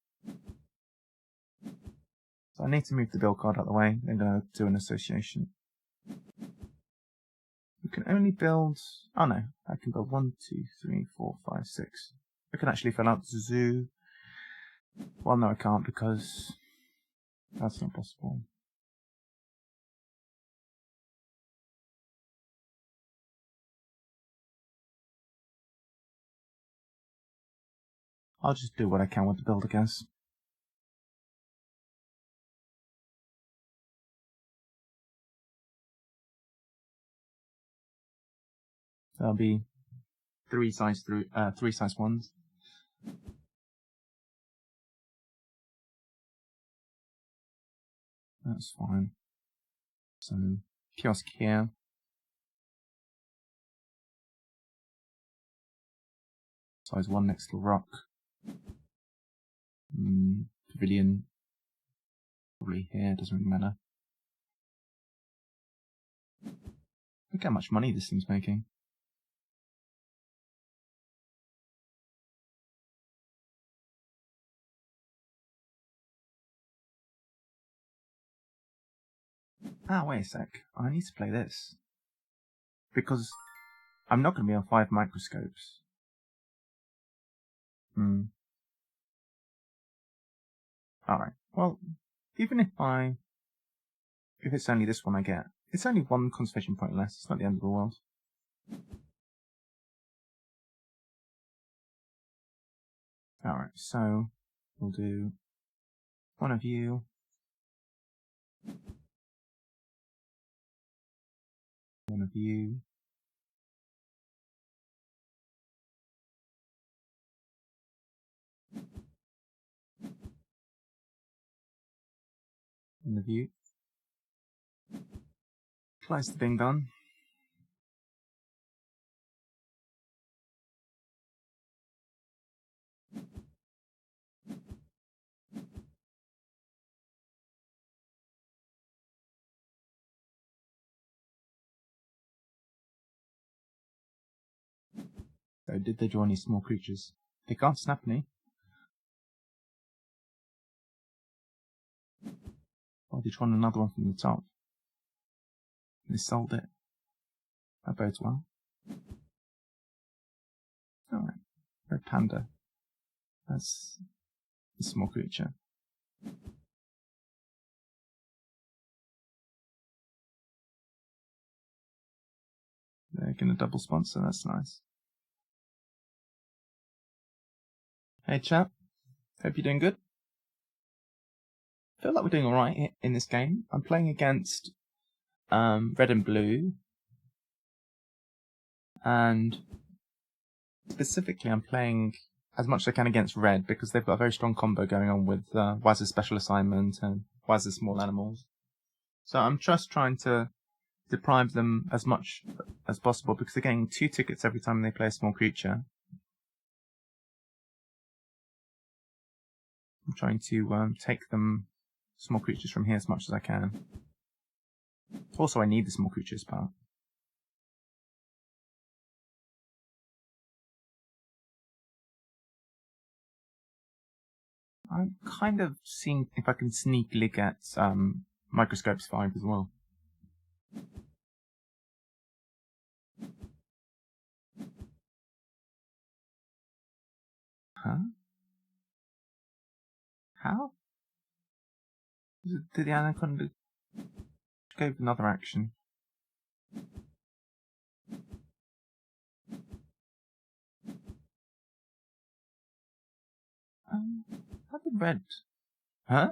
So I need to move the build card out of the way, then go do an association. We can only build... Oh no, I can build 1, 2, 3, 4, 5, 6. I can actually fill out the zoo. Well, no, I can't because that's not possible. I'll just do what I can with the build, I guess. There'll be 3 size 1s. That's fine. So, kiosk here. Size 1 next to rock. Pavilion. Probably here, doesn't really matter. Look how much money this thing's making. Ah, wait a sec. I need to play this. Because I'm not going to be on 5 microscopes. Alright, well, even if it's only this one I get, it's only 1 conservation point less, it's not the end of the world. Alright, so we'll do 1 of you. 1 of you. One of you. Close to being done. So did they draw any small creatures? They can't snap any. Oh, they drawn another one from the top. They sold it. That bodes well. Alright. Red panda. That's a small creature. They're gonna double sponsor, that's nice. Hey chap, hope you're doing good. I feel like we're doing alright in this game. I'm playing against red and blue, and specifically I'm playing as much as I can against red because they've got a very strong combo going on with Waz's special assignment and Waz's small animals. So I'm just trying to deprive them as much as possible because they're getting 2 tickets every time they play a small creature. I'm trying to take them small creatures from here as much as I can. Also, I need the small creatures part. I'm kind of seeing if I can sneakily get Microscopes 5 as well. Huh? How? Did the Anaconda go with another action? How did red? Huh?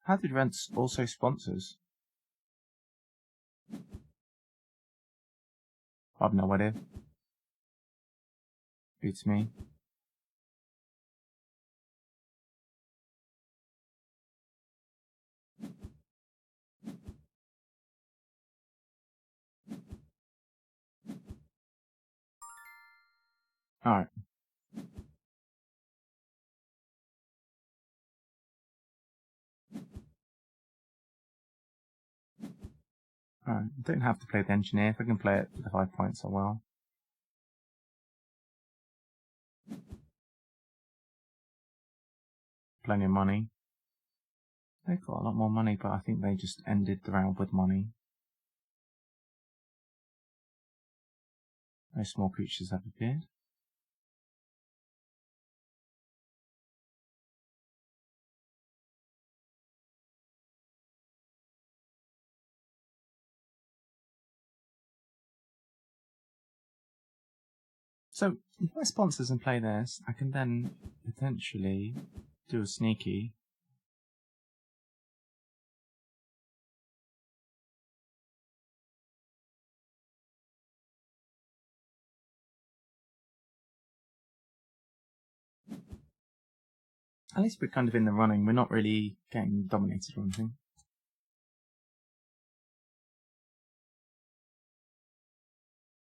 How did red also sponsors? I've no idea. Beats me. Alright. Alright, I don't have to play the engineer. If I can play it for the 5 points, I will. Plenty of money. They've got a lot more money, but I think they just ended the round with money. No small creatures have appeared. So, if my sponsors and play this, I can then potentially do a sneaky. At least we're kind of in the running. We're not really getting dominated or anything.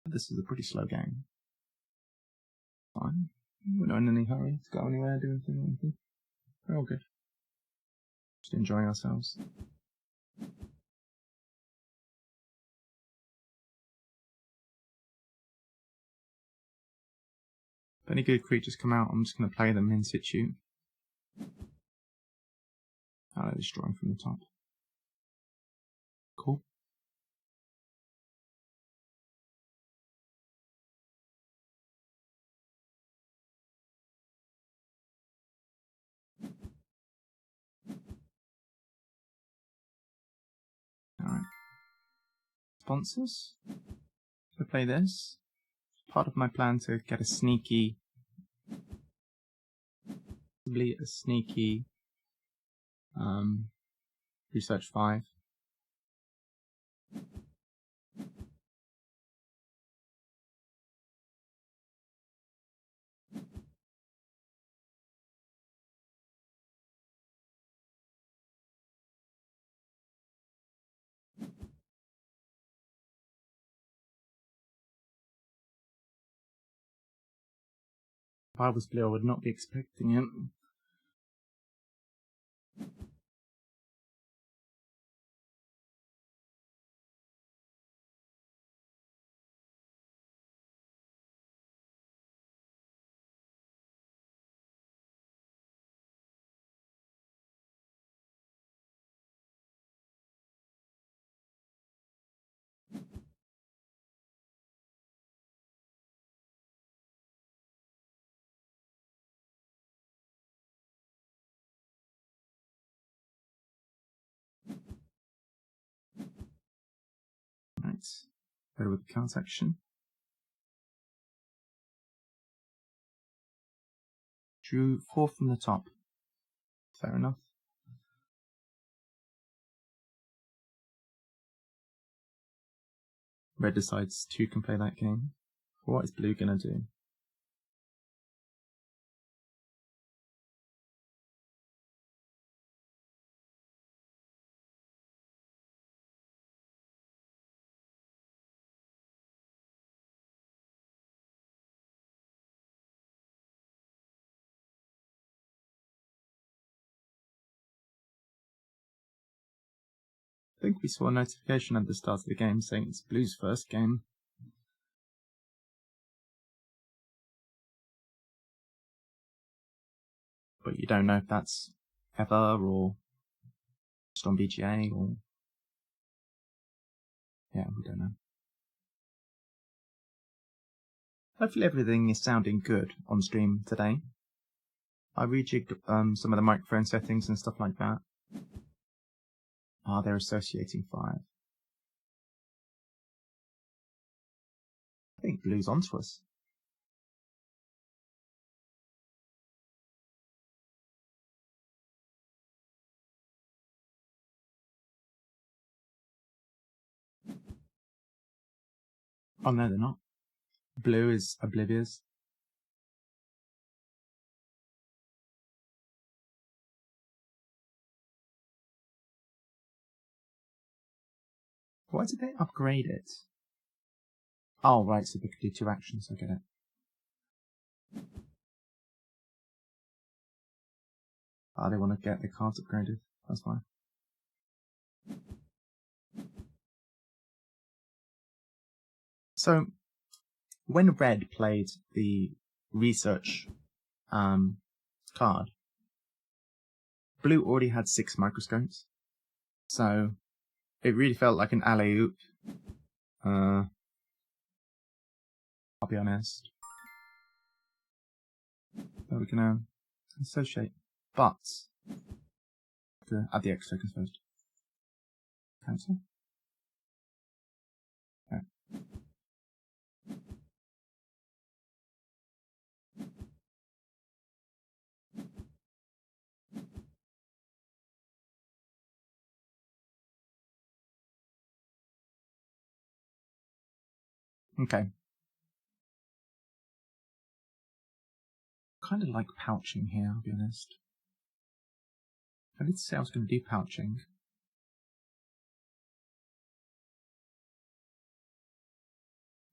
This is a pretty slow game. Fine. We're not in any hurry to go anywhere, do anything. We're all good. Just enjoying ourselves. If any good creatures come out, I'm just going to play them in situ. I'll destroy them from the top. Cool. Alright. Sponsors. To play this. Part of my plan to get a sneaky. Possibly a sneaky. Research 5. If I was blue, I would not be expecting it. Right. Better with the card section. Drew 4 from the top. Fair enough. Red decides 2 can play that game. What is blue gonna do? I think we saw a notification at the start of the game saying it's blue's first game. But you don't know if that's ever or just on BGA or... yeah, we don't know. Hopefully everything is sounding good on stream today. I rejigged some of the microphone settings and stuff like that. Ah, they're associating 5. I think blue's onto us. Oh no, they're not. Blue is oblivious. Why did they upgrade it? Oh, right, so they could do 2 actions, I get it. Ah, they want to get the cards upgraded. That's fine. So, when red played the research card, blue already had 6 microscopes. So, it really felt like an alley-oop. I'll be honest. But we're gonna associate. But, to add the X tokens first. Cancel. Okay. Okay. Kind of like pouching here, I'll be honest. I did say I was going to do pouching.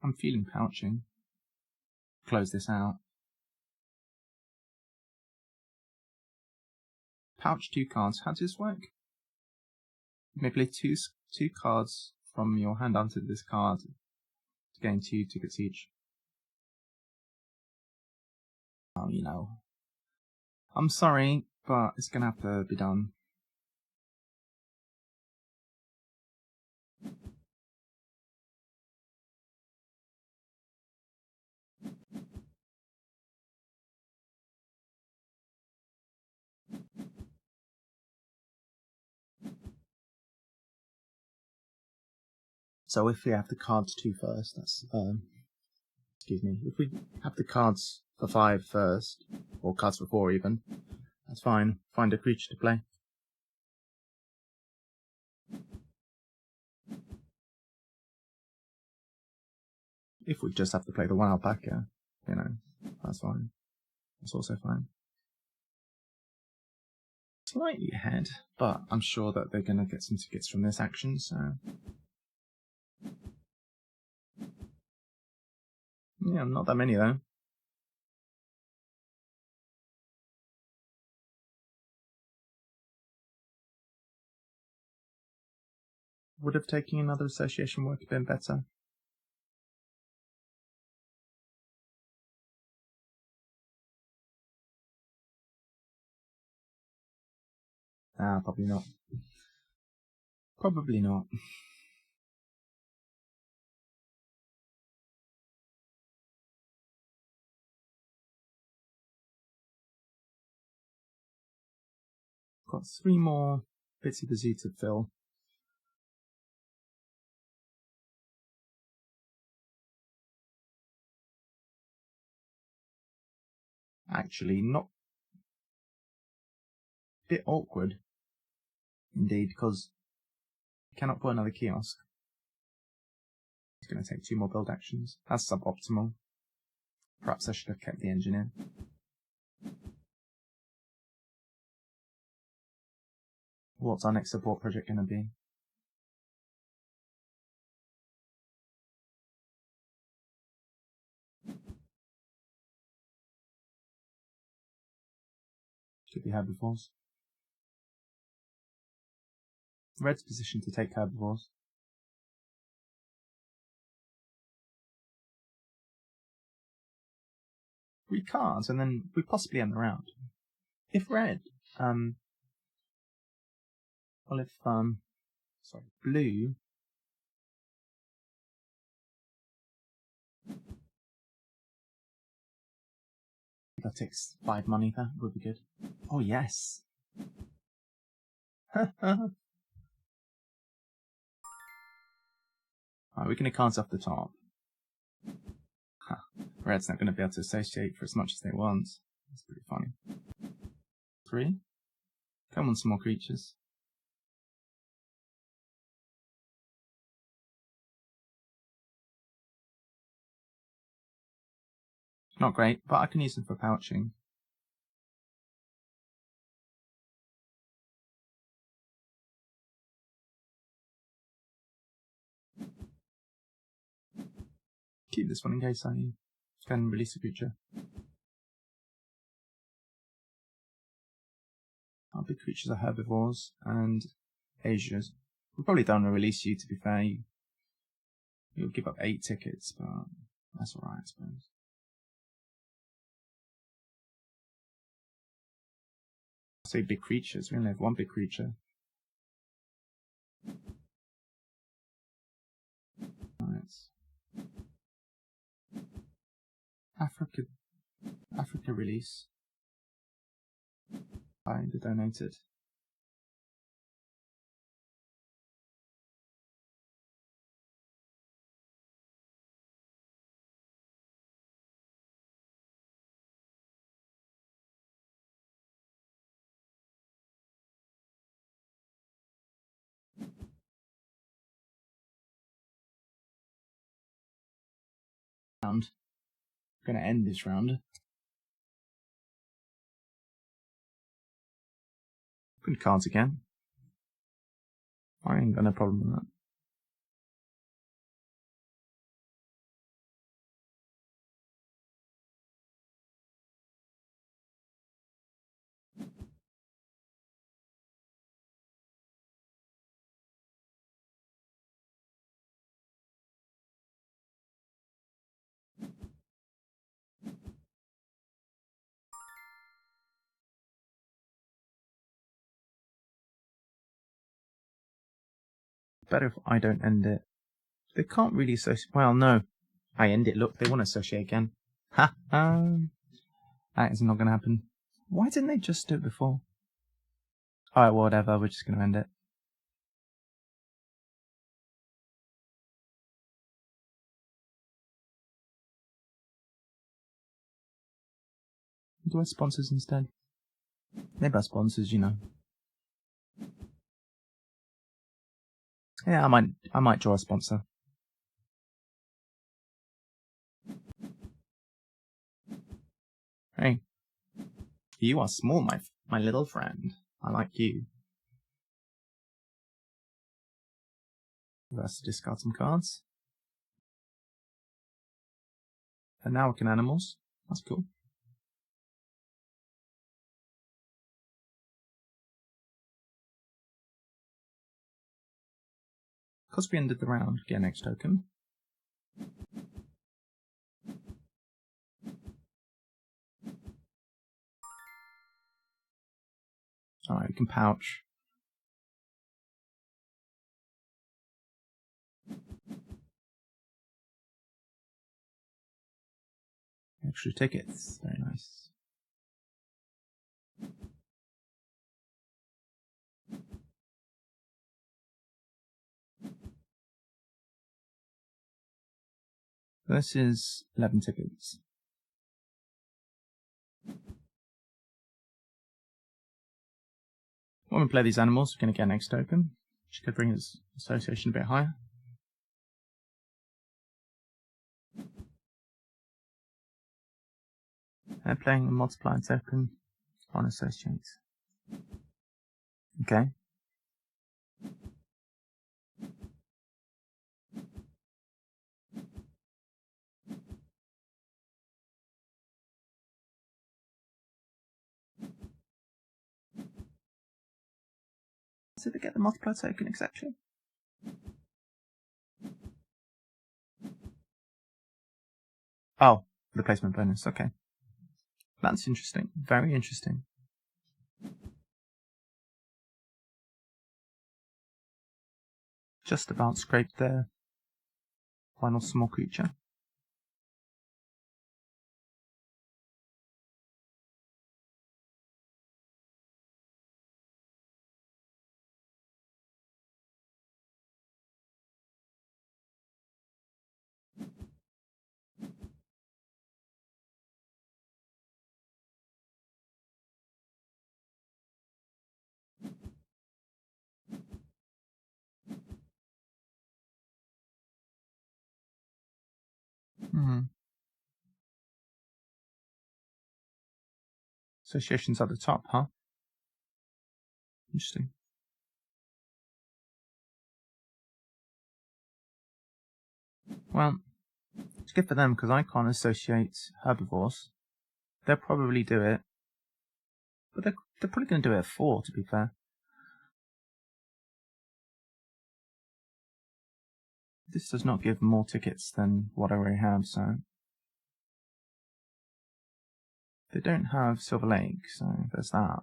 I'm feeling pouching. Close this out. Pouch 2 cards. How does this work? You may play two cards from your hand onto this card to gain 2 tickets each. Oh, you know. I'm sorry, but it's going to have to be done. So if we have the cards 2 first, that's, excuse me, if we have the cards for 5 first, or cards for 4 even, that's fine. Find a creature to play. If we just have to play the 1 alpaca, you know, that's fine. That's also fine. Slightly ahead, but I'm sure that they're going to get some tickets from this action, so... yeah, not that many though. Would have taking another association work been better? Ah, probably not. Probably not. Got 3 more bits of the zoo to fill. actually. Not a bit awkward, indeed, because you cannot put another kiosk. It's going to take 2 more build actions. That's suboptimal. Perhaps I should have kept the engine in. What's our next support project going to be? Could be herbivores. Red's position to take herbivores. We can't, and then we possibly end the round. If red, blue. That takes 5 money, that would be good. Oh, yes. Alright, we're going to cast off the top. Red's not going to be able to associate for as much as they want. That's pretty funny. 3. Come on, some more creatures. Not great, but I can use them for pouching. Keep this one in case I can release a creature. Our big creatures are herbivores and Asias. We probably don't want to release you, to be fair. You'll give up 8 tickets, but that's alright, I suppose. I say big creatures, we only have 1 big creature. Right. Africa release. Find the donated. Round. I'm going to end this round. Good cards again. I ain't got no problem with that. Better if I don't end it. They can't really associate. Well, no. I end it. Look, they want to associate again. Ha! That is not going to happen. Why didn't they just do it before? Alright, well, whatever. We're just going to end it. Do I sponsors instead? Maybe I sponsors, you know. Yeah, I might draw a sponsor. Hey, you are small, my little friend. I like you. Let's discard some cards. And now we can animals. That's cool. Because we ended the round, get an X token. Alright, we can pouch. Extra tickets, very nice. This is 11 tickets. When we play these animals, we're going to get an X token, which could bring its association a bit higher. And playing a multiplier token on associate. Okay. So they get the multiplier token exactly. Oh, the placement bonus, okay. That's interesting, very interesting. Just about scraped their final small creature. Associations at the top, huh? Interesting. Well, it's good for them because I can't associate herbivores. They'll probably do it, but they're probably going to do it at 4, to be fair. This does not give more tickets than what I already have, so... They don't have Silver Lake, so there's that.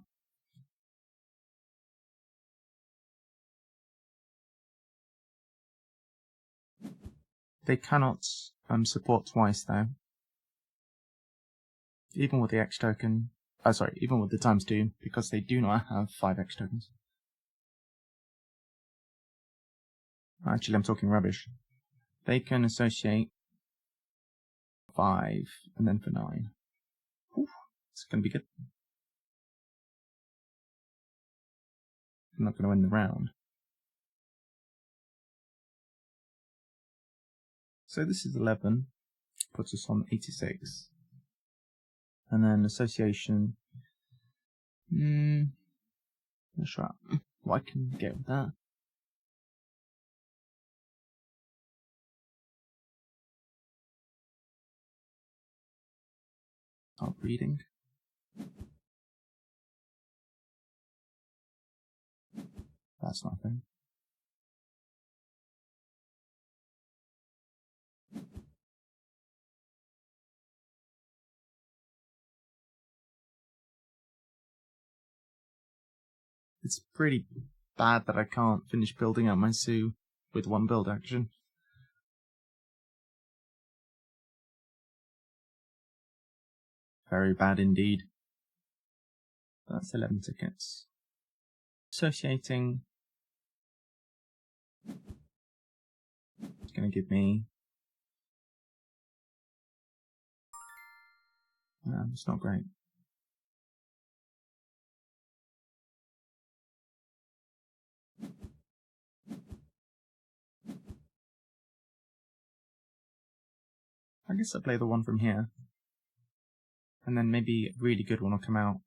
They cannot support twice, though. Even with the X token... even with the ×2, because they do not have 5 X tokens. Actually, I'm talking rubbish. They can associate 5, and then for 9. Oof, it's going to be good. I'm not going to win the round. So this is 11, puts us on 86. And then association. Not sure what I can get with that. Start breeding. That's nothing. It's pretty bad that I can't finish building out my zoo with one build action. Very bad indeed. That's 11 tickets. Associating. It's going to give me... No, it's not great. I guess I'll play the one from here. And then maybe a really good one will come out.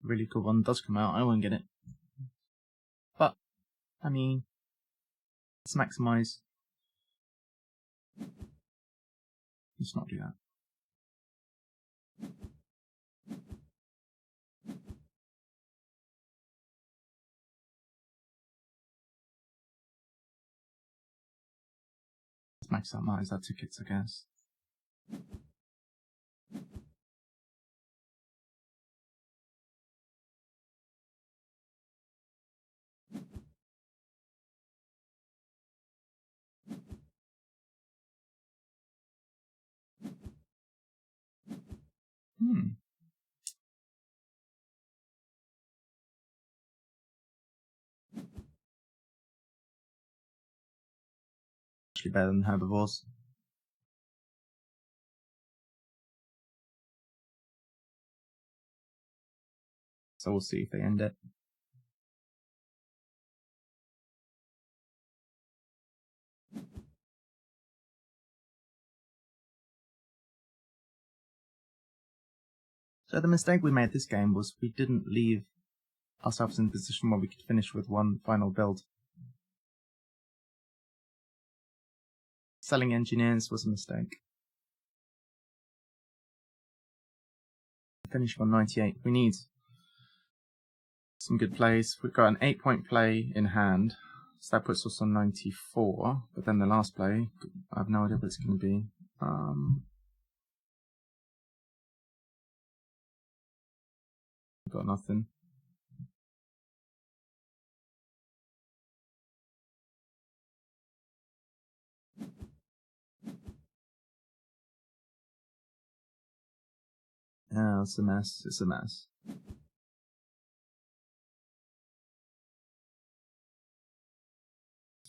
A really good one does come out, I won't get it. But, I mean, let's maximize. Let's not do that. Let's maximize our tickets, I guess. actually better than herbivores. So we'll see if they end it. So the mistake we made this game was we didn't leave ourselves in a position where we could finish with one final build. Selling engineers was a mistake. Finishing on 98. We need some good plays. We've got an 8-point play in hand, so that puts us on 94. But then the last play, I have no idea what it's going to be. Got nothing. Oh, it's a mess. It's a mess.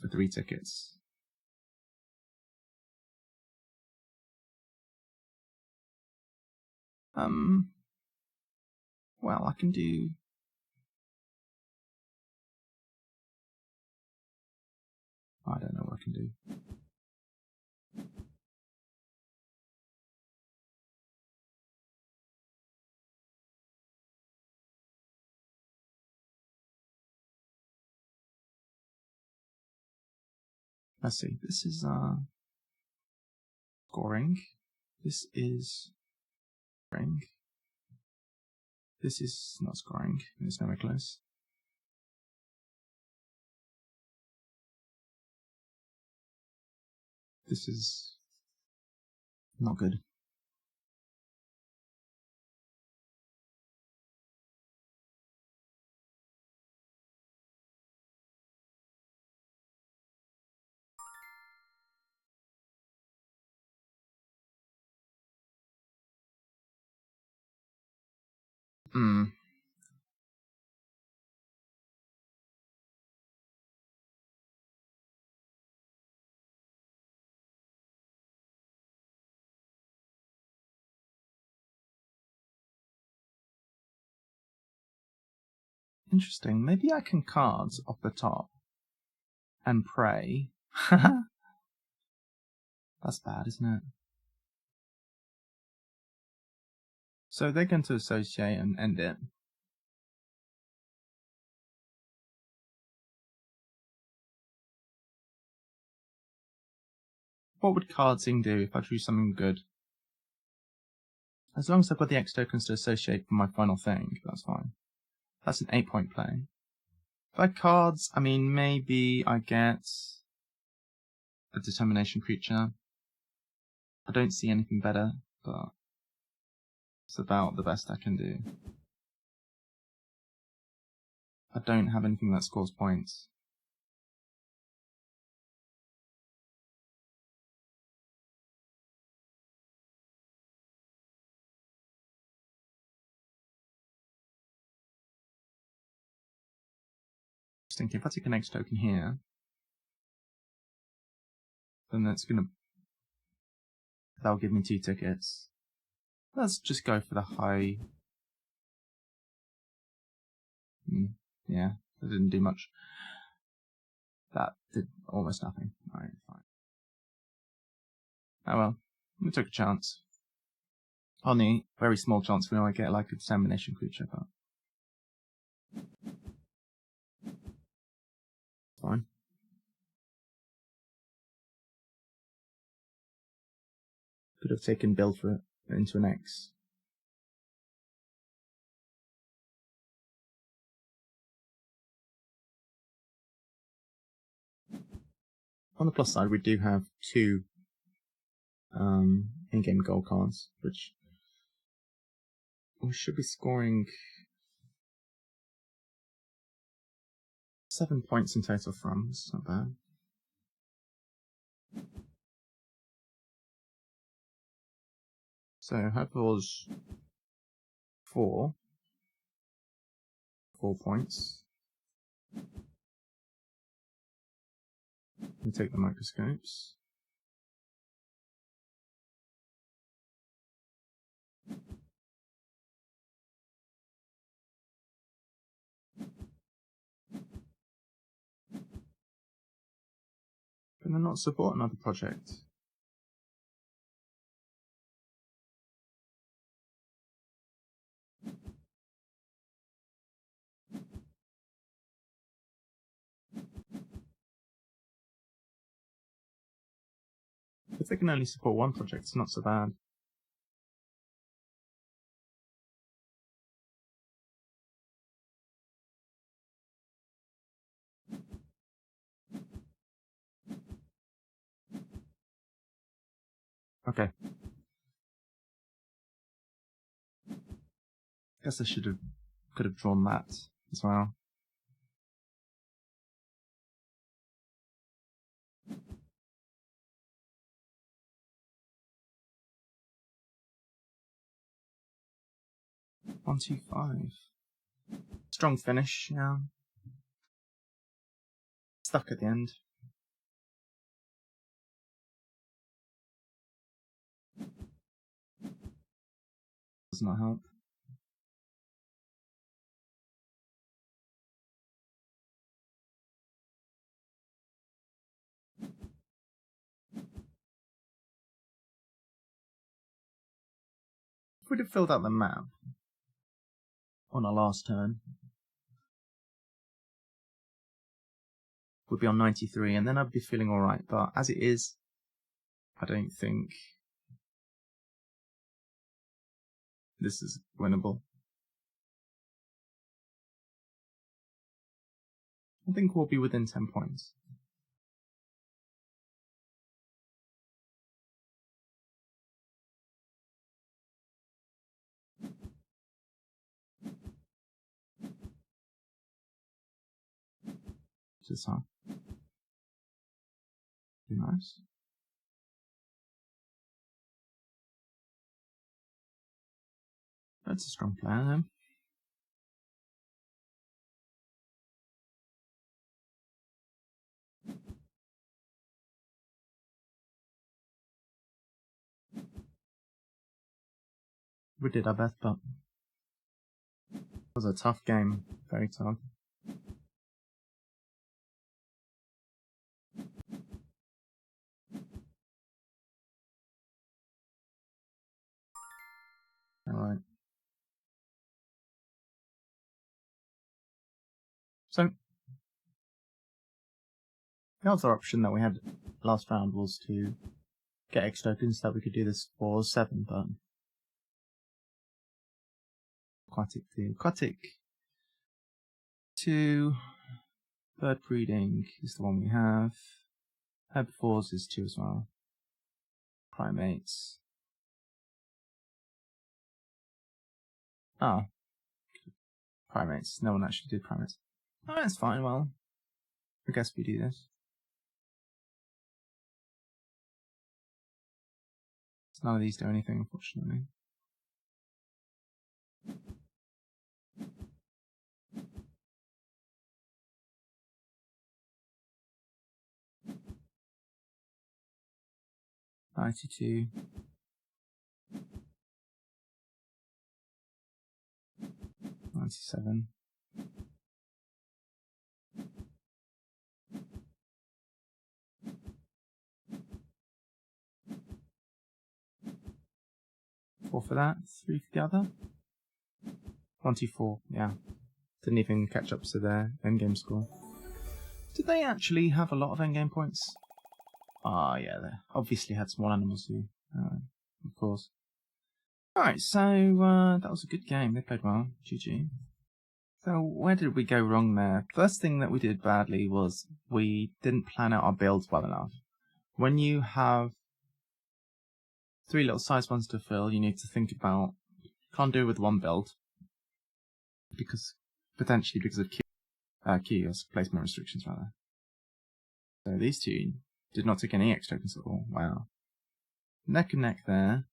For 3 tickets. Well, I can do... I don't know what I can do. Let's see. This is scoring. This is scoring. This is not scoring. It's nowhere close. This is not good. Interesting. Maybe I can cards off the top and pray. That's bad, isn't it? So they're going to associate and end it. What would cardsing do if I drew something good? As long as I've got the X tokens to associate for my final thing, that's fine. That's an 8-point play. If I cards, I mean, maybe I get a determination creature. I don't see anything better, but it's about the best I can do. I don't have anything that scores points. Just thinking, if I take an X token here, then that'll give me 2 tickets. Let's just go for the high. Yeah, that didn't do much. That did almost nothing. Alright, fine. Oh well, we took a chance. Only very small chance we might get like a determination creature, but fine. Could have taken build for it into an X. On the plus side, we do have 2 in-game goal cards, which we should be scoring 7 points in total from. It's not bad. So Herbivores 4 points. We take the microscopes. Can I not support another project? If they can only support one project, it's not so bad. Okay. Guess I could have drawn that as well. One, 2, 5. Strong finish, yeah. Stuck at the end. Does not help. If we'd have filled out the map on our last turn, we'd be on 93, and then I'd be feeling alright, but as it is, I don't think this is winnable. I think we'll be within 10 points. Just be nice. That's a strong player then. We did our best, but it was a tough game. Very tough. Alright. So, the other option that we had last round was to get X tokens so that we could do this for 7, but Aquatic 2. Aquatic 2, bird breeding is the one we have. Herbivores is 2 as well. Primates. Oh. Primates. No one actually did primates. Oh, that's fine, well, I guess we do this. None of these do anything, unfortunately. $92. 97. $4 for that, 3 for the other. 124, yeah. Didn't even catch up to their endgame score. Did they actually have a lot of endgame points? Ah, yeah, they obviously had small animals too, of course. Alright, so that was a good game. They played well. GG. So where did we go wrong there? First thing that we did badly was we didn't plan out our builds well enough. When you have 3 little size ones to fill, you need to think about, can't do it with one build, because potentially because of queues, placement restrictions rather. So these two did not take any X tokens at all. Wow. Neck and neck there.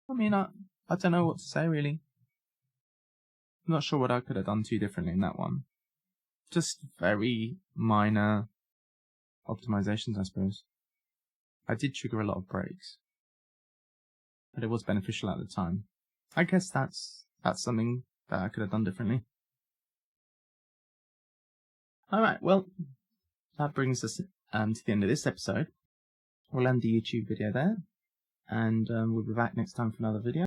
I mean, I don't know what to say really. I'm not sure what I could have done too differently in that one. Just very minor optimizations, I suppose. I did trigger a lot of breaks, but it was beneficial at the time. I guess that's something that I could have done differently. Alright, well, that brings us to the end of this episode. We'll end the YouTube video there, and we'll be back next time for another video.